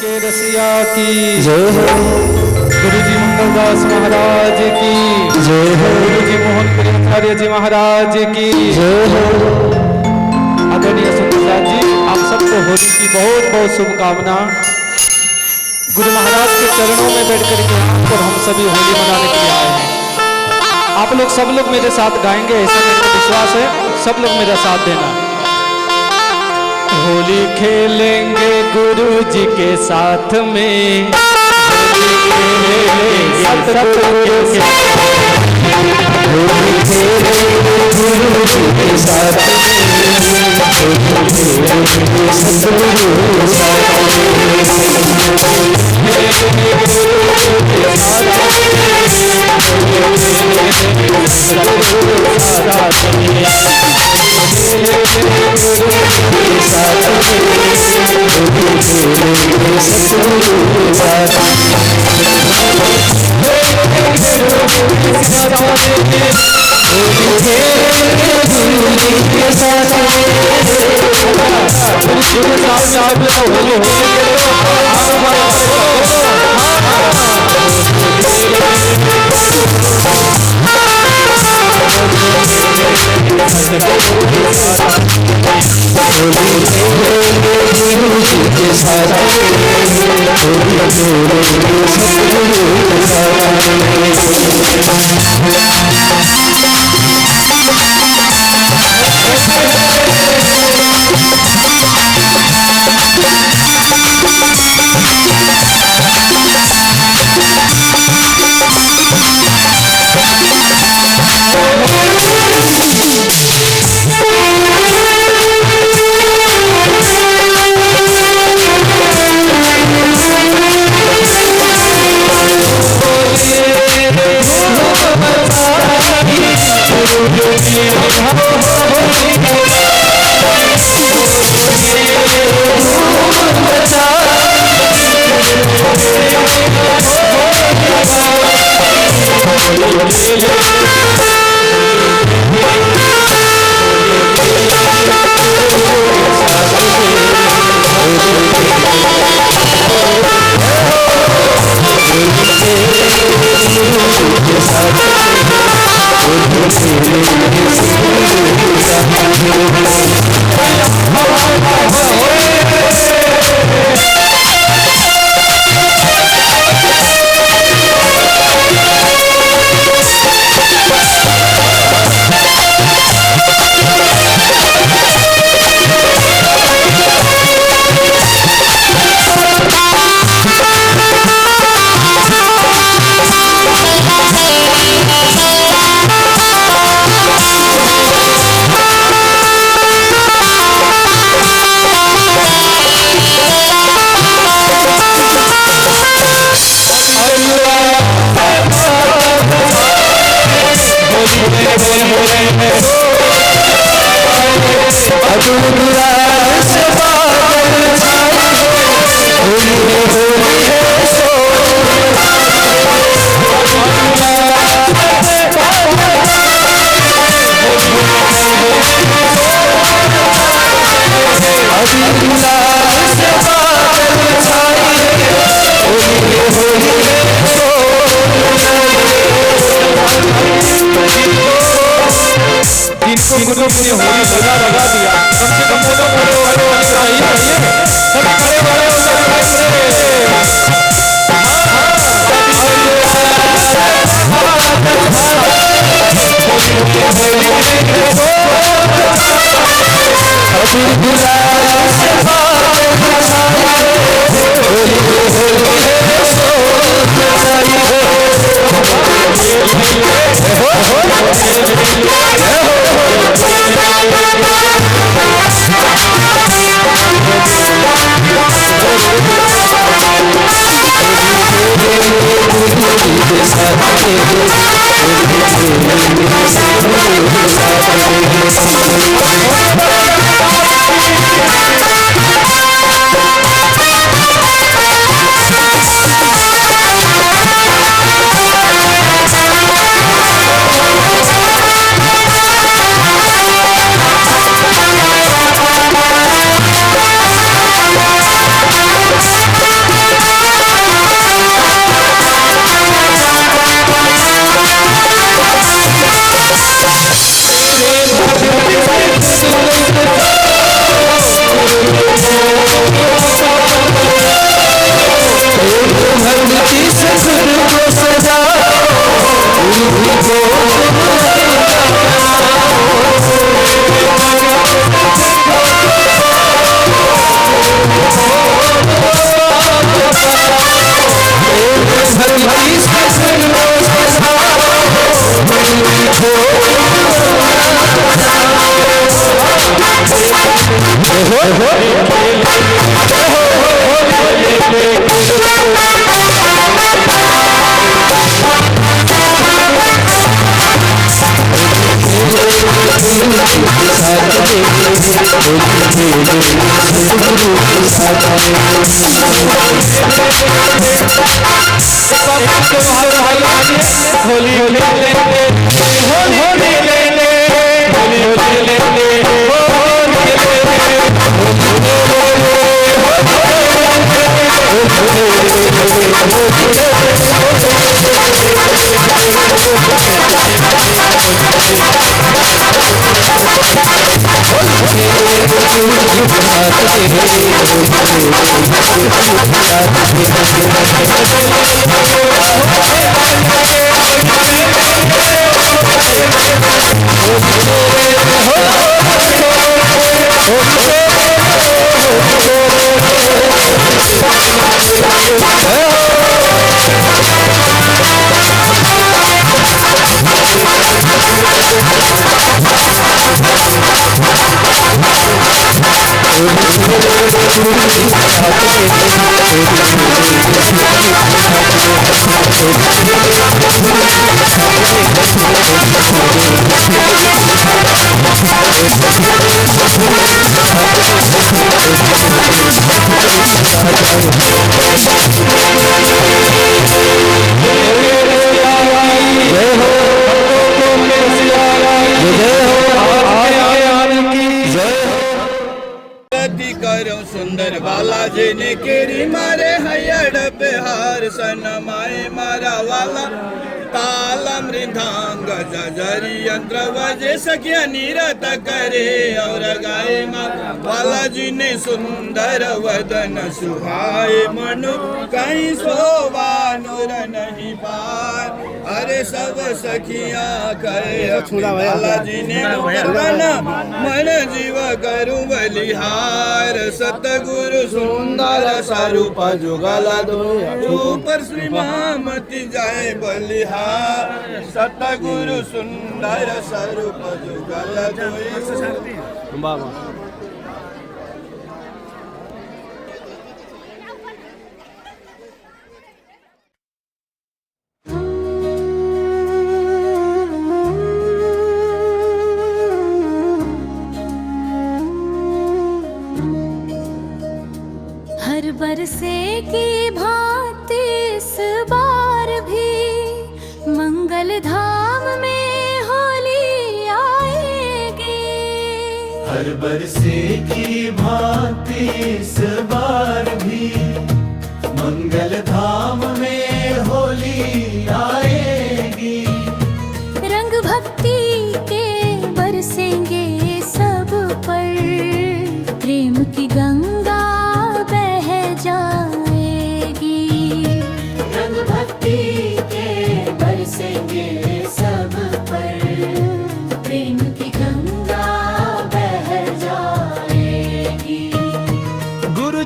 के रसिया की जय हो। गुरु जी मंगलदास महाराज की जय हो। गुरु जी मोहन प्रियाचार्य जी महाराज की जय हो। आदरणीय सुंदरदास जी, आप सबको होली की बहुत बहुत शुभकामना। गुरु महाराज के चरणों में बैठकर के यहाँ पर हम सभी होली मनाने के लिए आए हैं। आप लोग सब लोग मेरे साथ गाएंगे, ऐसा मेरा विश्वास है। सब लोग मेरा साथ देना। होली खेलेंगे गुरु जी के साथ में, होली खेलेंगे सतगुरु के साथ में, होली खेलेंगे गुरु जी के साथ में, होली खेलेंगे सतगुरु के साथ में, खेलेंगे गुरु जी के साथ में, होली खेलेंगे सतगुरु के साथ में, जिनको गुरु ने होली लगा दिया, कम से कम बोलो बोलो होली चाहिए। सब खड़े खड़े हो सकते हैं। सुंदर बालाजी ने केरी मारे हयड़ बिहार सनमाए मारा वाला ताल मृदंग जजरी यंत्र बजे सखिया निरत करे और गाए माँ बालाजी ने सुंदर वदन सुहाए मनु कहीं शोभा नूर नहीं पार अरे सब सखिया कहे बालाजी ने मन जीव करूं बलिहार सतगुरु सुंदर स्वरूप जुगला दो ऊपर श्री महामती जाए बलिहार सतगुरु सुंदर स्वरूप जुगला दो बरसे की भांति इस बार भी मंगल धाम में होली आएगी। हर बरसे की भांति इस बार भी मंगल धाम में होली आएगी। रंग भक्ति के बरसेंगे सब पर, प्रेम की गंगा जाएगी। रंग भक्ति के बरसेंगे सब पर, प्रेम की गंगा बह जाएगी। गुरु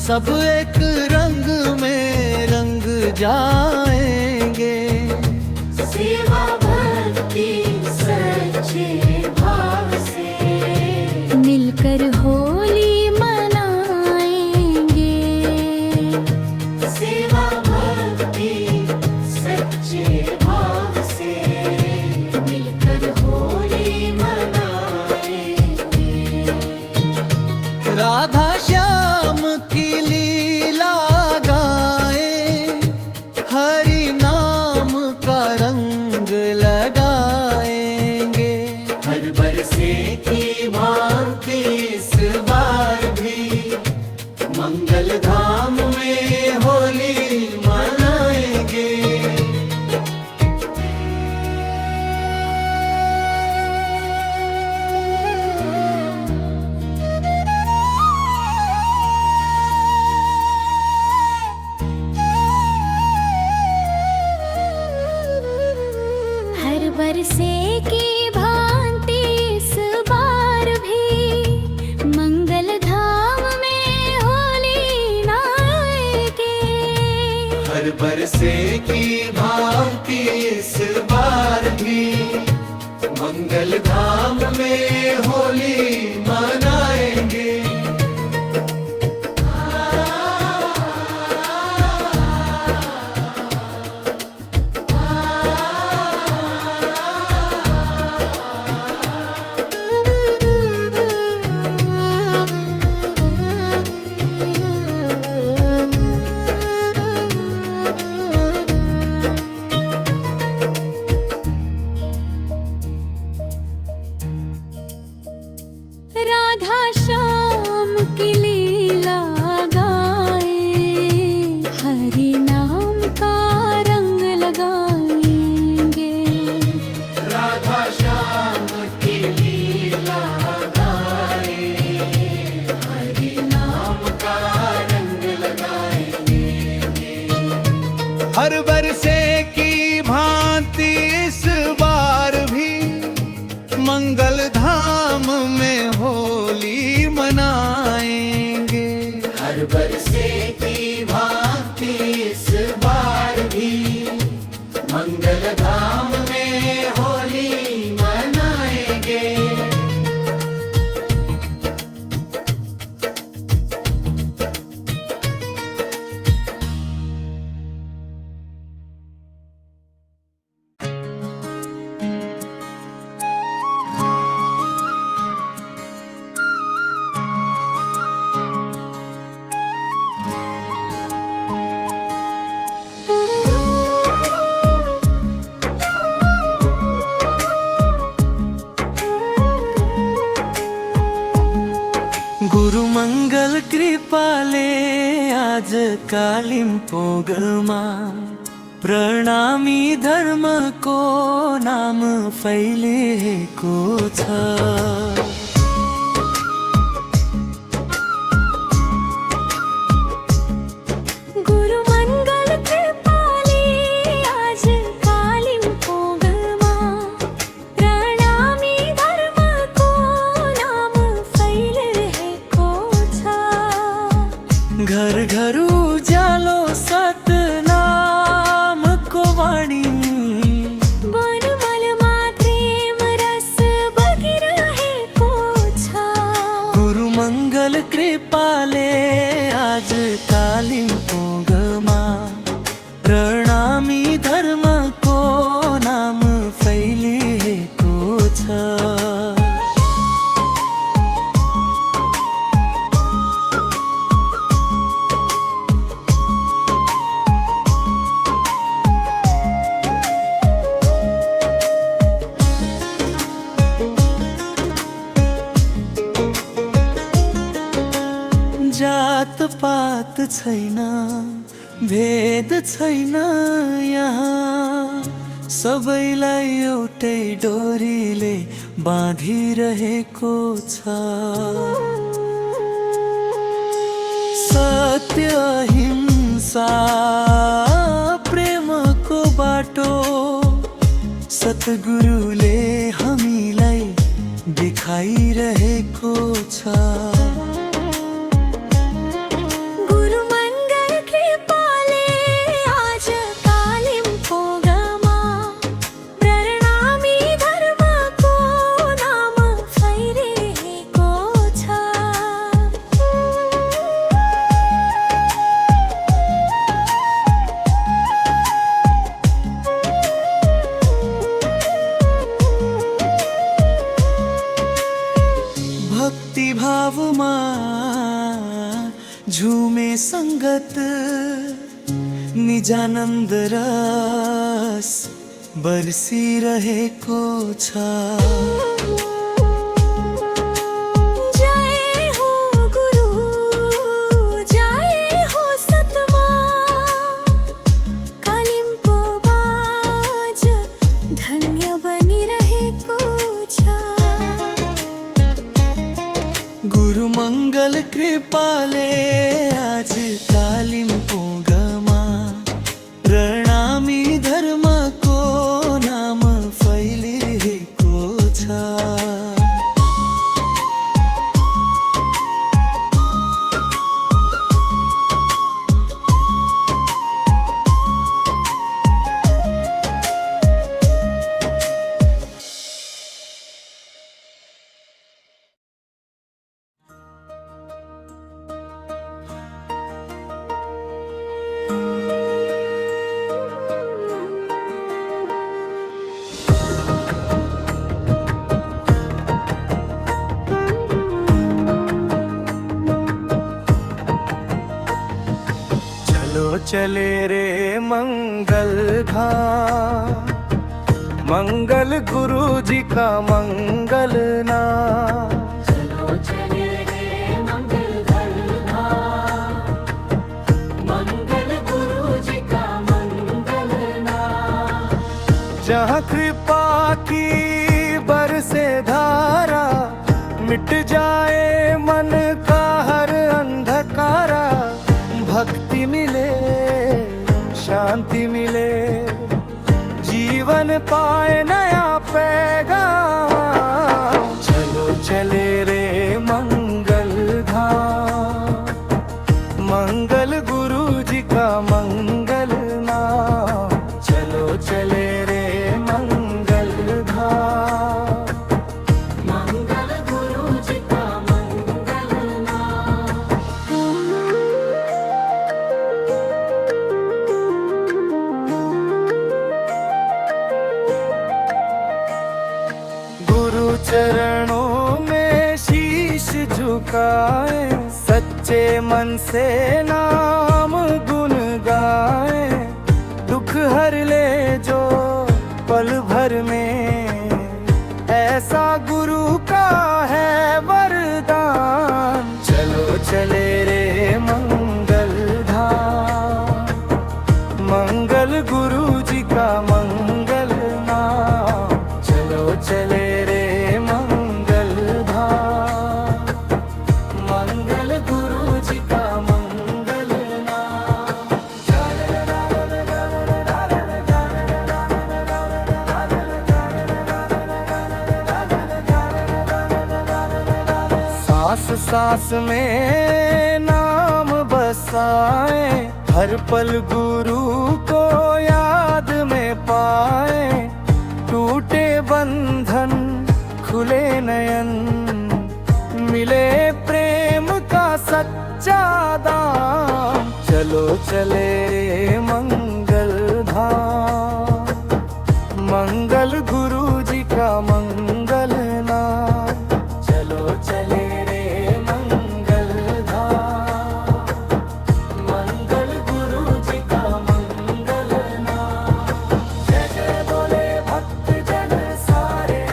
सब एक रंग में रंग जाएंगे। सेवा भक्ति सच्चे भाव से मिलकर होली मनाएंगे। सेवा भक्ति सच्चे भाव से मिलकर होली मनाएंगे। राधा श्याम की लीला गाए, हरि नाम का रंग लगाएंगे। हर बरसे की भांति इस बार भी मंगल धाम में होली मनाएंगे। हर बरसे की भांति इस बार भी मंगल धाम में होली नाएंगे। हर बरसे की भांति इस बार भी मंगल धाम में होली मनाएंगे। राधा श्याम की लीला गाए, हरि नाम का रंग लगाएंगे। राधा श्याम की लीला गाए, हरि नाम का रंग लगाएंगे। हर बरसे की भांति इस बार भी मंगल धाम में होली मनाएंगे। हर बरसे की भांति इस बार भी मंगल धाम में होली मनाएंगे। गुरु मंगल कृपाले आज कालिम्पोङमा प्रणामी धर्म को नाम फैलिएको छ। गुरु मंगल कृपाले आज कालिम्पोङमा प्रणामी धर्म को नाम फैलिरहेको छ। घर घर उज्यालो सतनामको वाणी, बनमलमा प्रेम रस बगिरहेको छ। गुरु मंगल कृपाले आज कालिम्पोङमा प्रणामी धर्म को नाम फैलिएको छ। जात पात छैन, भेद छैन यहाँ, सबैलाई एउटै डोरीले बाँधिरहेको छ। सत्य अहिंसा प्रेमको बाटो सतगुरुले हामीलाई देखाइरहेको छ। भावमा झुमे संगत निजानन्द रस बरसिरहेको छ। जय हो गुरु जय हो सतमा कालिम्पो बाज धन्य बनिरहेको छ। गुरु मङ्गल कृपाले आज कालिम्पोङमा प्रणामी धर्मको नाम फैलिरहेको छ। चलो चले रे मंगल धाम, मंगल गुरु जी का मंगल नाम। चलो चले रे मंगल धाम, मंगल गुरु जी का मंगल नाम। जहाँ कृपा की बरसे धारा, मिट जाए मन का हर अंधकारा। भक्ति मिले शांति मिले, जीवन पाए नया पैगाम। चलो चले रे मंगल धाम, मंगल गुरु जी का मंगल नाम। चलो चले रे मंगल धाम, मंगल गुरु जी का मंगल नाम। गुरु चरणों में शीश झुकाए, सच्चे मन से नाम गुन गाए। दुख हर ले जो पल भर में, ऐसा गुरु का है वरदान। चलो चले रे मंगल धाम, मंगल गुरु जी का मंगल नाम। चलो चले रे मंगल धाम, मंगल गुरु जी का मंगल नाम। सांस सांस में नाम बसाए, हर पल गुरु को याद में पाए। टूटे बंधन खुले नयन, मिले प्रेम का सच्चा दाम। चलो चले रे मंगल धाम, मंगल गुरु जी का मंगल नाम। चलो चले रे मंगल धाम, मंगल गुरु जी का मंगल नाम। जय जय बोले भक्त जन सारे,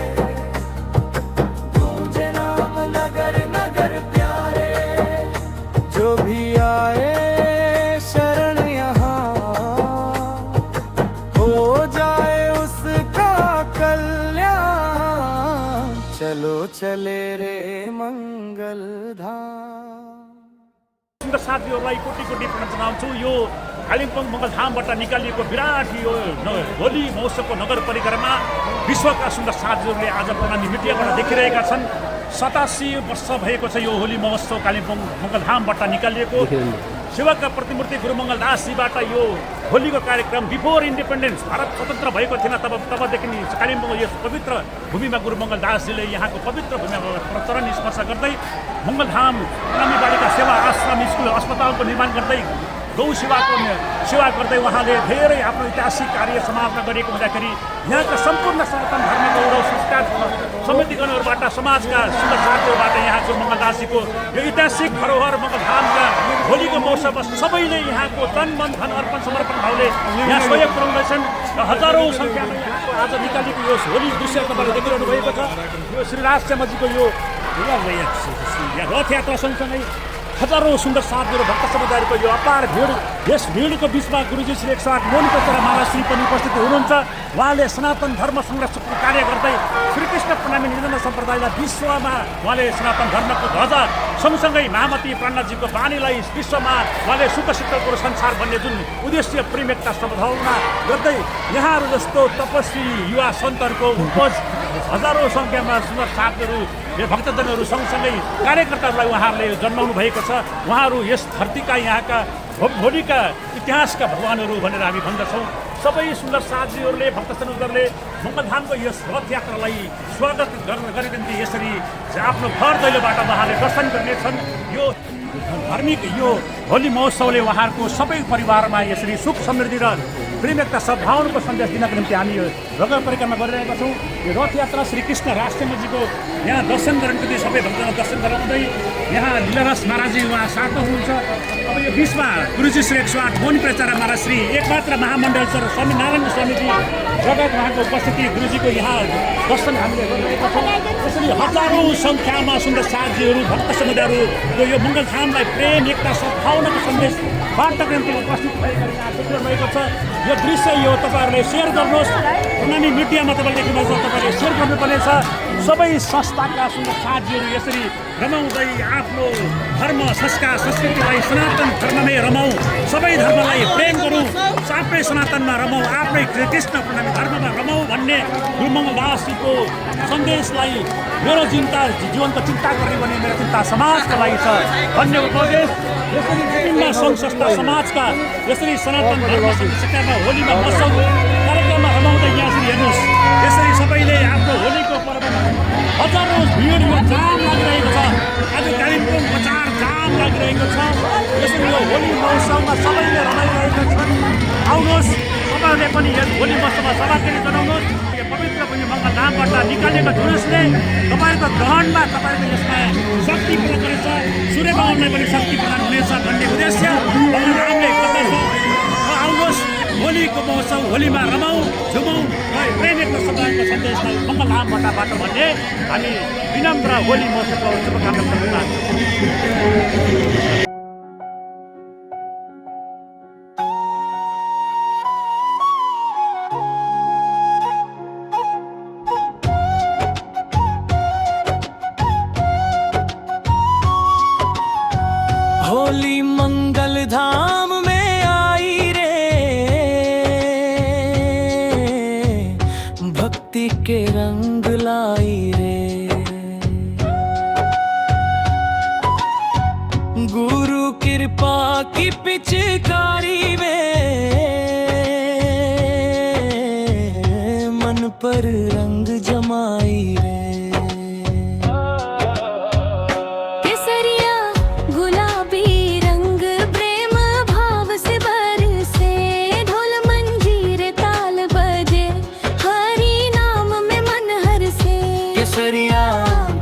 गूंजे नाम नगर नगर प्यारे। जो भी आए शरण यहाँ, हो जाए उसका कल्याण। चलो चले रे मंगल धाम। सुन्दर साथीहरूलाई कोटि कोटि प्रणाम जनाउँछु। यो कालिम्पोङ मङ्गलधामबाट निकालिएको विराट यो होली महोत्सवको नगर परिक्रमा विश्वका सुन्दर साथीहरूले आज प्रणामी मिडियाबाट देखिरहेका छन्। 87 वर्ष भएको छ यो होली महोत्सव कालिम्पोङ मङ्गलधामबाट निकालिएको। शिवका प्रतिमूर्ति गुरु मङ्गलदासजीबाट यो होलीको कार्यक्रम बिफोर इन्डिपेन्डेन्स, भारत स्वतन्त्र भएको थिएन तबदेखि कालिम्पोङको यस पवित्र भूमिमा गुरु मङ्गलदासजीले यहाँको पवित्र भूमिमा प्रचरण स्पर्श गर्दै मङ्गलधाम प्रणामी बालिका सेवा आश्रम स्कुल अस्पतालको निर्माण गर्दै गौ सेवाको सेवा गर्दै उहाँले धेरै आफ्नो ऐतिहासिक कार्य समाजमा गरेको हुँदाखेरि यहाँका सम्पूर्ण सनातन धर्म गौरव संस्कार समितिगणहरूबाट समाजका सुन्दर साथीहरूबाट यहाँको मङ्गलदासीको यो ऐतिहासिक धरोहर मङ्गलधामका होलीको मौसममा सबैले यहाँको तन मन धन अर्पण समर्पण भावले यहाँ सहयोग पुर्याउँदैछन् र हजारौँ सङ्ख्यामा यहाँको आज निकालेको यो होली दृश्य तपाईँले देखिरहनु भएको छ। यो श्री राजश्यामजीको यो रथयात्रा सँगसँगै हजारौँ सुन्दर साथीहरू भक्त समुदायको यो अपार भिड, यस भिडको बिचमा गुरुजी श्री 108 मोहन महाराज श्री पनि उपस्थित हुनुहुन्छ। उहाँले सनातन धर्म संरक्षणको कार्य गर्दै श्रीकृष्ण प्रणामी निर्जन सम्प्रदायलाई विश्वमा उहाँले सनातन धर्मको ध्वजा सँगसँगै महामती प्राणजीको बानीलाई विश्वमा उहाँले सुख शीतलको संसार भन्ने जुन उद्देश्य प्रेमिकता सम्भावना गर्दै यहाँहरू जस्तो तपस्वी युवा सन्तहरूको उपज हजारौँ सङ्ख्यामा सुन्दर साथीहरू भक्तजनहरू सँगसँगै कार्यकर्ताहरूलाई उहाँहरूले जन्माउनु भएको छ। उहाँहरू यस धरतीका यहाँका होलीका इतिहासका भगवानहरू भनेर हामी भन्दछौँ। सबै सुन्दर साथीहरूले भक्तजनहरूले मङ्गलधामको यस रथयात्रालाई स्वागत गरेका निम्ति यसरी आफ्नो घर दैलोबाट उहाँले दर्शन गर्नेछन्। यो धार्मिक यो होली महोत्सवले उहाँहरूको सबै परिवारमा यसरी सुख समृद्धि र प्रेम एकता सद्भावनाको सन्देश दिनको निम्ति हामी यो नगर परिक्रमा गरिरहेका छौँ। यो रथयात्रा श्रीकृष्ण राष्ट्रमजीको यहाँ दर्शन गर्नको निम्ति सबै भक्तजन दर्शन गराउँदै यहाँ लीलारस महाराजी उहाँ साथमा हुनुहुन्छ। अब यो बिचमा गुरुजी श्री 108 मोहन प्रचार महाराज श्री एकमात्र महामण्डल सर स्वामी नारायण स्वामीजी जगत उहाँको उपस्थिति गुरुजीको यहाँ दर्शन हामीले गरिरहेका छौँ। यसरी हजारौँ सङ्ख्यामा सुन्दर साथीहरू भक्त समुदायहरू यो मङ्गलधामलाई प्रेम एकता सद्भावनाको सन्देश बाँड्नको निम्ति उपस्थित भएको छ। यो दृश्य यो तपाईँहरूले सेयर गर्नुहोस्। प्रणामी मिडियामा तपाईँले देख्नुहुन्छ, तपाईँले सेयर गर्नुपर्नेछ। सबै संस्थाका सुन्दर साथीहरू यसरी रमाउँदै आफ्नो धर्म संस्कार संस्कृतिलाई सनातन धर्ममै रमाउँ, सबै धर्मलाई प्रेम गरौँ, आफ्नै सनातनमा रमाउँ, आफ्नै कृष्ण प्रणामी धर्ममा रमाउँ भन्ने गुरु मङ्गलदासजीको सन्देशलाई मेरो जीवनको चिन्ता गर्ने भने मेरो चिन्ता समाजका लागि छ भन्ने उपदेश यसरी विभिन्न सङ्घ संस्था समाजका यसरी सनातन धर्म संस्कृतिमा होलीमा मसल कार्यक्रममा रमाउँदै यहाँसरी हेर्नुहोस्। यसरी सबैले आफ्नो होलीको पर्वमा हजारौँ भिड यो जाम लागिरहेको छ। आज कालिम्पोङ बजार जाम लागिरहेको छ। यसरी यो होली महोत्सवमा सबैले रमाइरहेका छन्। आउनुहोस् तपाईँहरूले पनि यस होली महोत्सवमा सहभागी जनाउनुहोस्। यो पवित्र पनि मङ्गलधामबाट निकालेको जुलुसले तपाईँहरूको ग्रहणमा तपाईँहरूको यसमा शक्ति प्रदान गर्नेछ, सूर्य भगवानलाई पनि शक्ति प्रदान हुनेछ भन्ने उद्देश्य मङ्गलधामले गर्दछ। आउनुहोस् होलीको महोत्सव होलीमा रमाउँ झुमौँ र प्रेम एकता समुदायको सन्देशलाई मङ्गलधामबाट भन्ने हामी विनम्र होली महोत्सवको शुभकामना गर्न चाहन्छौँ। होली मंगल धाम में आई रे, भक्ति के रंग लाई रे। गुरु कृपा की पिचकारी में मन पर रंग जमाई रे।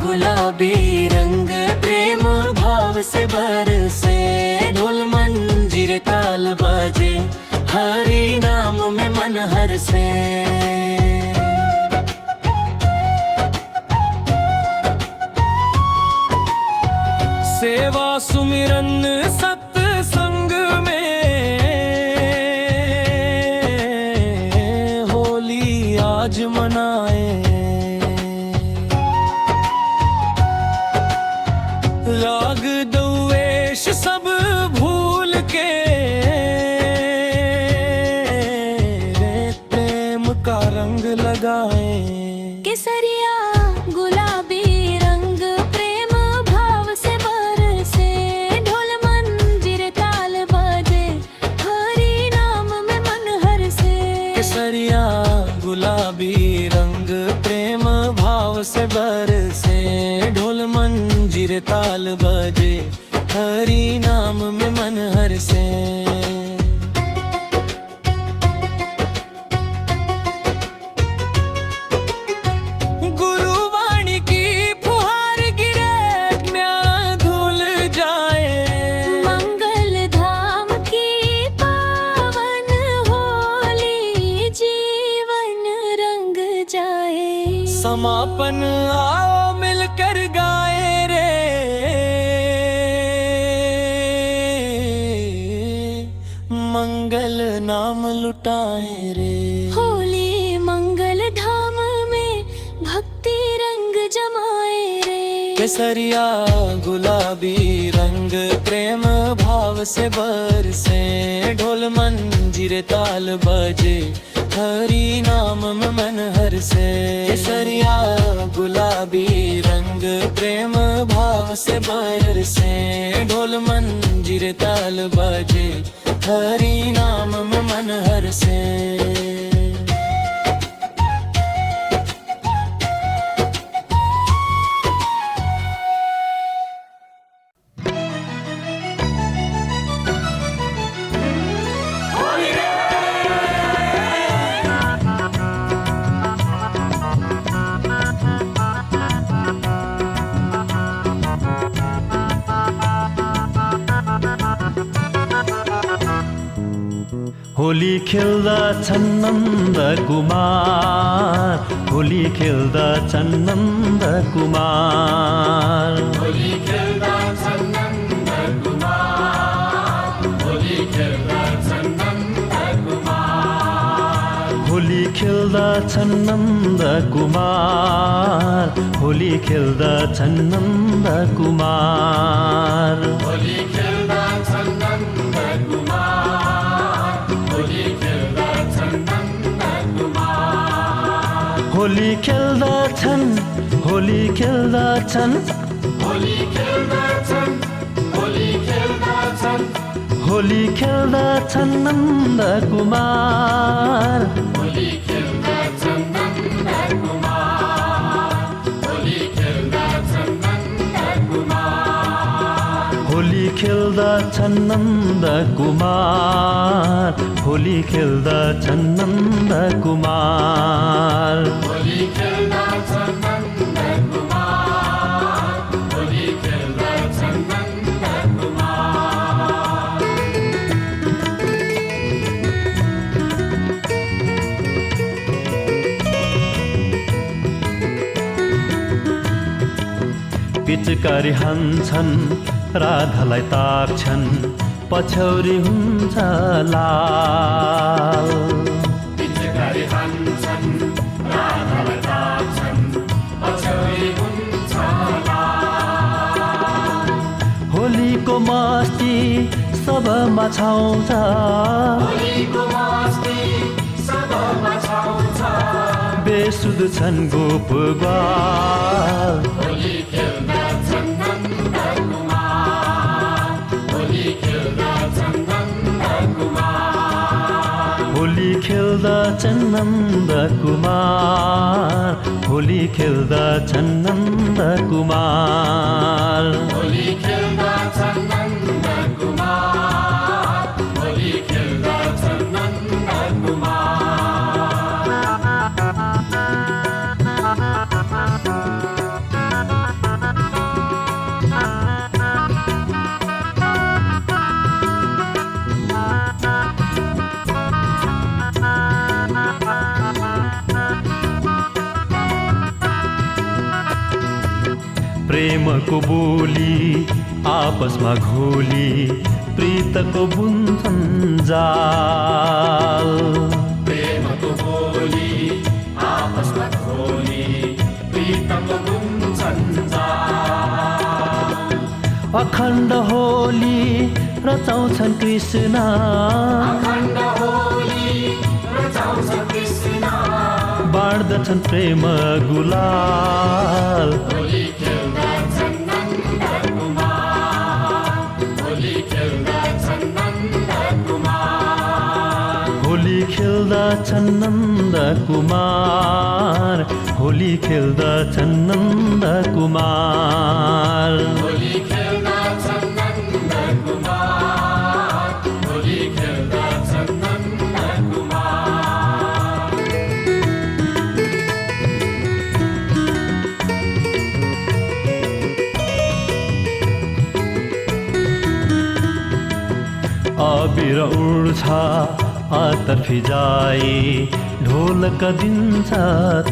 गुलाबी रंग प्रेम भाव से बरसे, ढोल मंजीर ताल बजे, हरि नाम में मन हरसे। सेवा सुमिरन सत्संग में होली आज मनाए। राग द्वेष सब भूल के प्रेम का रंग लगाए। केसरिया गुलाबी रंग प्रेम भाव से बरसे, ढोल मंजीर ताल बजे, हरि नाम में मन हरसे। केसरिया गुलाबी रंग प्रेम भाव से बरसे, ढोल मंजीर ताल बजे, हरि नाम में मन हरसे। समापन आओ मिलकर गाए रे, मंगल नाम लुटाए रे। होली मंगल धाम में भक्ति रंग जमाए रे। केसरिया गुलाबी रंग प्रेम भाव से बरसे, ढोल मंजीर ताल बजे हरि नाम में मन हर्षे। केसरिया गुलाबी रंग प्रेम भाव से बरसे, ढोल मंजीर ताल बजे हरि नाम में मन हर्षे। होली खेल्दछन् नन्द कुमार, होली खेल्दछन् नन्द कुमार। होली खेल्दछन् नन्द कुमार, होली खेल्दछन् नन्द कुमार। होली खेल्दछन् नन्द कुमार, होली खेल्दछन् नन्द कुमार। होली खेल्दछन् नन्द कुमार, होली खेल्दछन् नन्द कुमार। होली खेल्दछन्, होली खेल्दछन्, होली खेल्दछन्, होली खेल्दछन्। होली खेल्दछन् नन्द कुमार। होली खेल्दछन् नन्द कुमार, होली खेल्दछन् नन्द कुमार। होली खेल्दछन् नन्द कुमार, होली खेल्दछन् नन्द कुमार। होली खेल्दछन् नन्द कुमार, होली खेल्दछन् नन्द कुमार। पिचकारी हान्छन् राधालाई ताक्छन्, पछौरी हुन्छ लाल। पिचकारी हान्छन् राधालाई ताक्छन्, पछौरी हुन्छ लाल। होलीको मस्ती सबमा छाउँछ, होलीको मस्ती सबमा छाउँछ। बेसुध छन् गोप ग्वाल। होली खेल्दछन् नन्द कुमार, होली खेल्दछन् नन्द कुमार। होली खेल्दछन् नन्द कुमार, होली खेल्दछन् नन्द कुमार। होली खेल्दछन् नन्द कुमार, होली खेल्दछन् नन्द कुमार। प्रेमको बोली आपसमा घोली, प्रीतको बुन्छन् जाल। प्रेमको बोली आपसमा घोली, प्रीतको बुन्छन् जाल। अखण्ड होली रचाउँछन् कृष्ण, अखण्ड होली रचाउँछन् कृष्ण। बाँड्दछन् प्रेम गुलाल। होली खेल्दछन् नन्द कुमार, होली खेल्दछन् नन्द कुमार। होली खेल्दछन् नन्द कुमार, होली खेल्दछन् नन्द कुमार। होली खेल्दछन् नन्द कुमार, होली खेल्दछन् नन्द कुमार। अबिर उड्छ अतर्फी जाई, ढोलक दिन्छ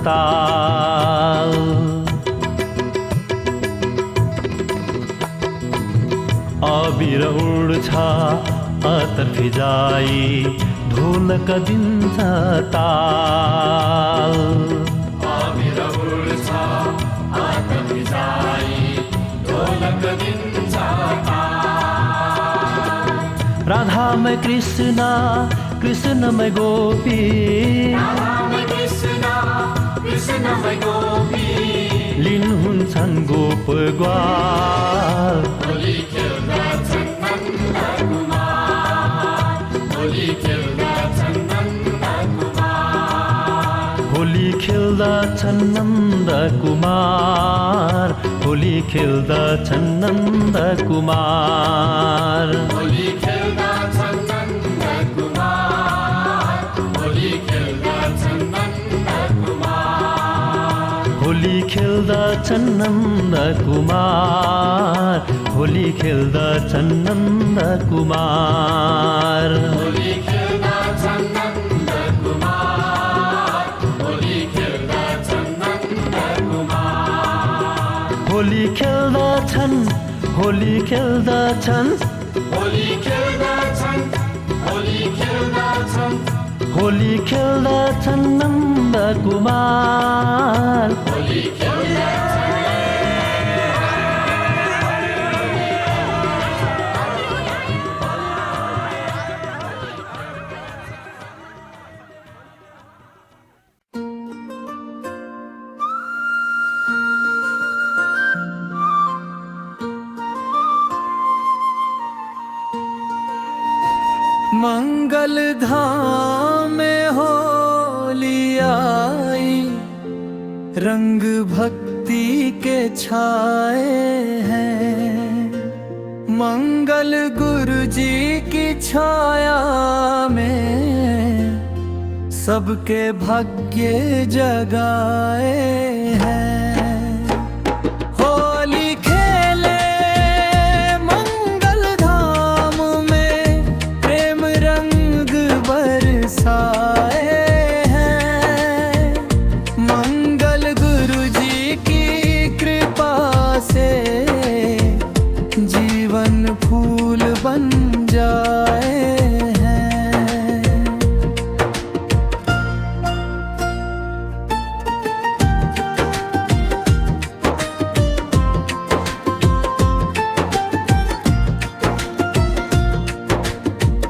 ताल। अबिर उड्छ अतर फिजाई, ढोलक दिन्छ ताल। अबिर उड्छ अतर फिजाई, ढोलक दिन्छ ताल। राधामय कृष्ण कृष्णमय गोपी, राधामय कृष्ण कृष्णमय गोपी, लिनुहुन्छन् गोप ग्वाल। होली खेल्दछन् नन्दकुमार, होली खेल्दछन् नन्दकुमार, होली खेल्दछन् नन्दकुमार, होली खेल्दछन् नन्दकुमार। होली खेल्दछन् नन्दकुमार, होली खेल्दछन् नन्दकुमार, होली खेल्दछन् नन्दकुमार, होली खेल्दछन् नन्दकुमार। होली खेल्दछन् नन्दकुमार, होली खेल्दछन् नन्दकुमार, होली खेल्दछन्, होली खेल्दछन्, होली खेल्दछन्, होली खेल्दछन्, होली खेल्दछन् नन्दकुमार। होली खेल्दछन्। मंगल धाम में होली आई, रंग भक्ति के छाए हैं। मंगल गुरु जी की छाया में सबके भाग्य जगाए हैं। होली खेले मंगल धाम में, प्रेम रंग बरसाए हैं। मंगल गुरु जी की कृपा से जीवन फूल बन जाए हैं।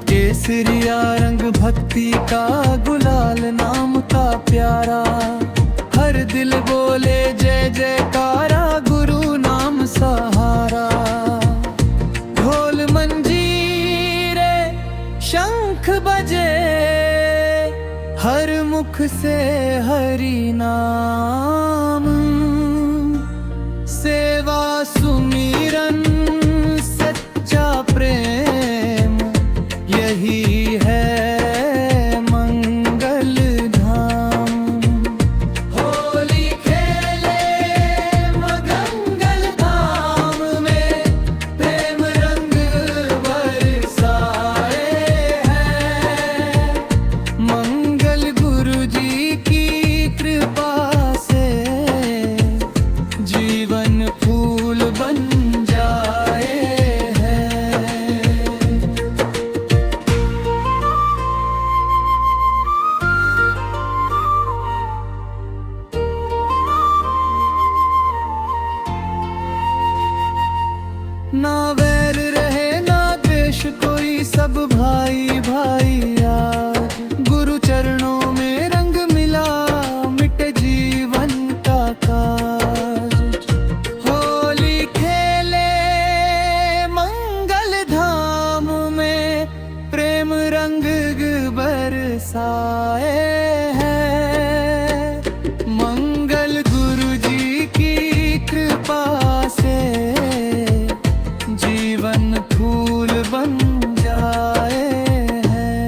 केसरिया रंग भक्ति का, गुलाल नाम का प्यारा, हर दिल बोले जय जयकारा, गुरु नाम सहारा। ढोल मंजीरे शंख बजे, हर मुख से हरि नाम। सेवा सुमिरन सच्चा प्रेम, यही है मंगल धाम। होली खेले मंगल धाम में, प्रेम रंग बरसाए हैं। मंगल गुरु जी की कृपा से जीवन फूल बन जाए हैं। ना वैर रहे ना द्वेष कोई, सब भाई भाई यार। गुरु चरणों में रंग मिला, मिटे जीवन का काज। होली खेले मंगल धाम में, प्रेम रंग बरसाए हैं। मंगल गुरु जी की कृपा से जीवन फूल बन जाए हैं।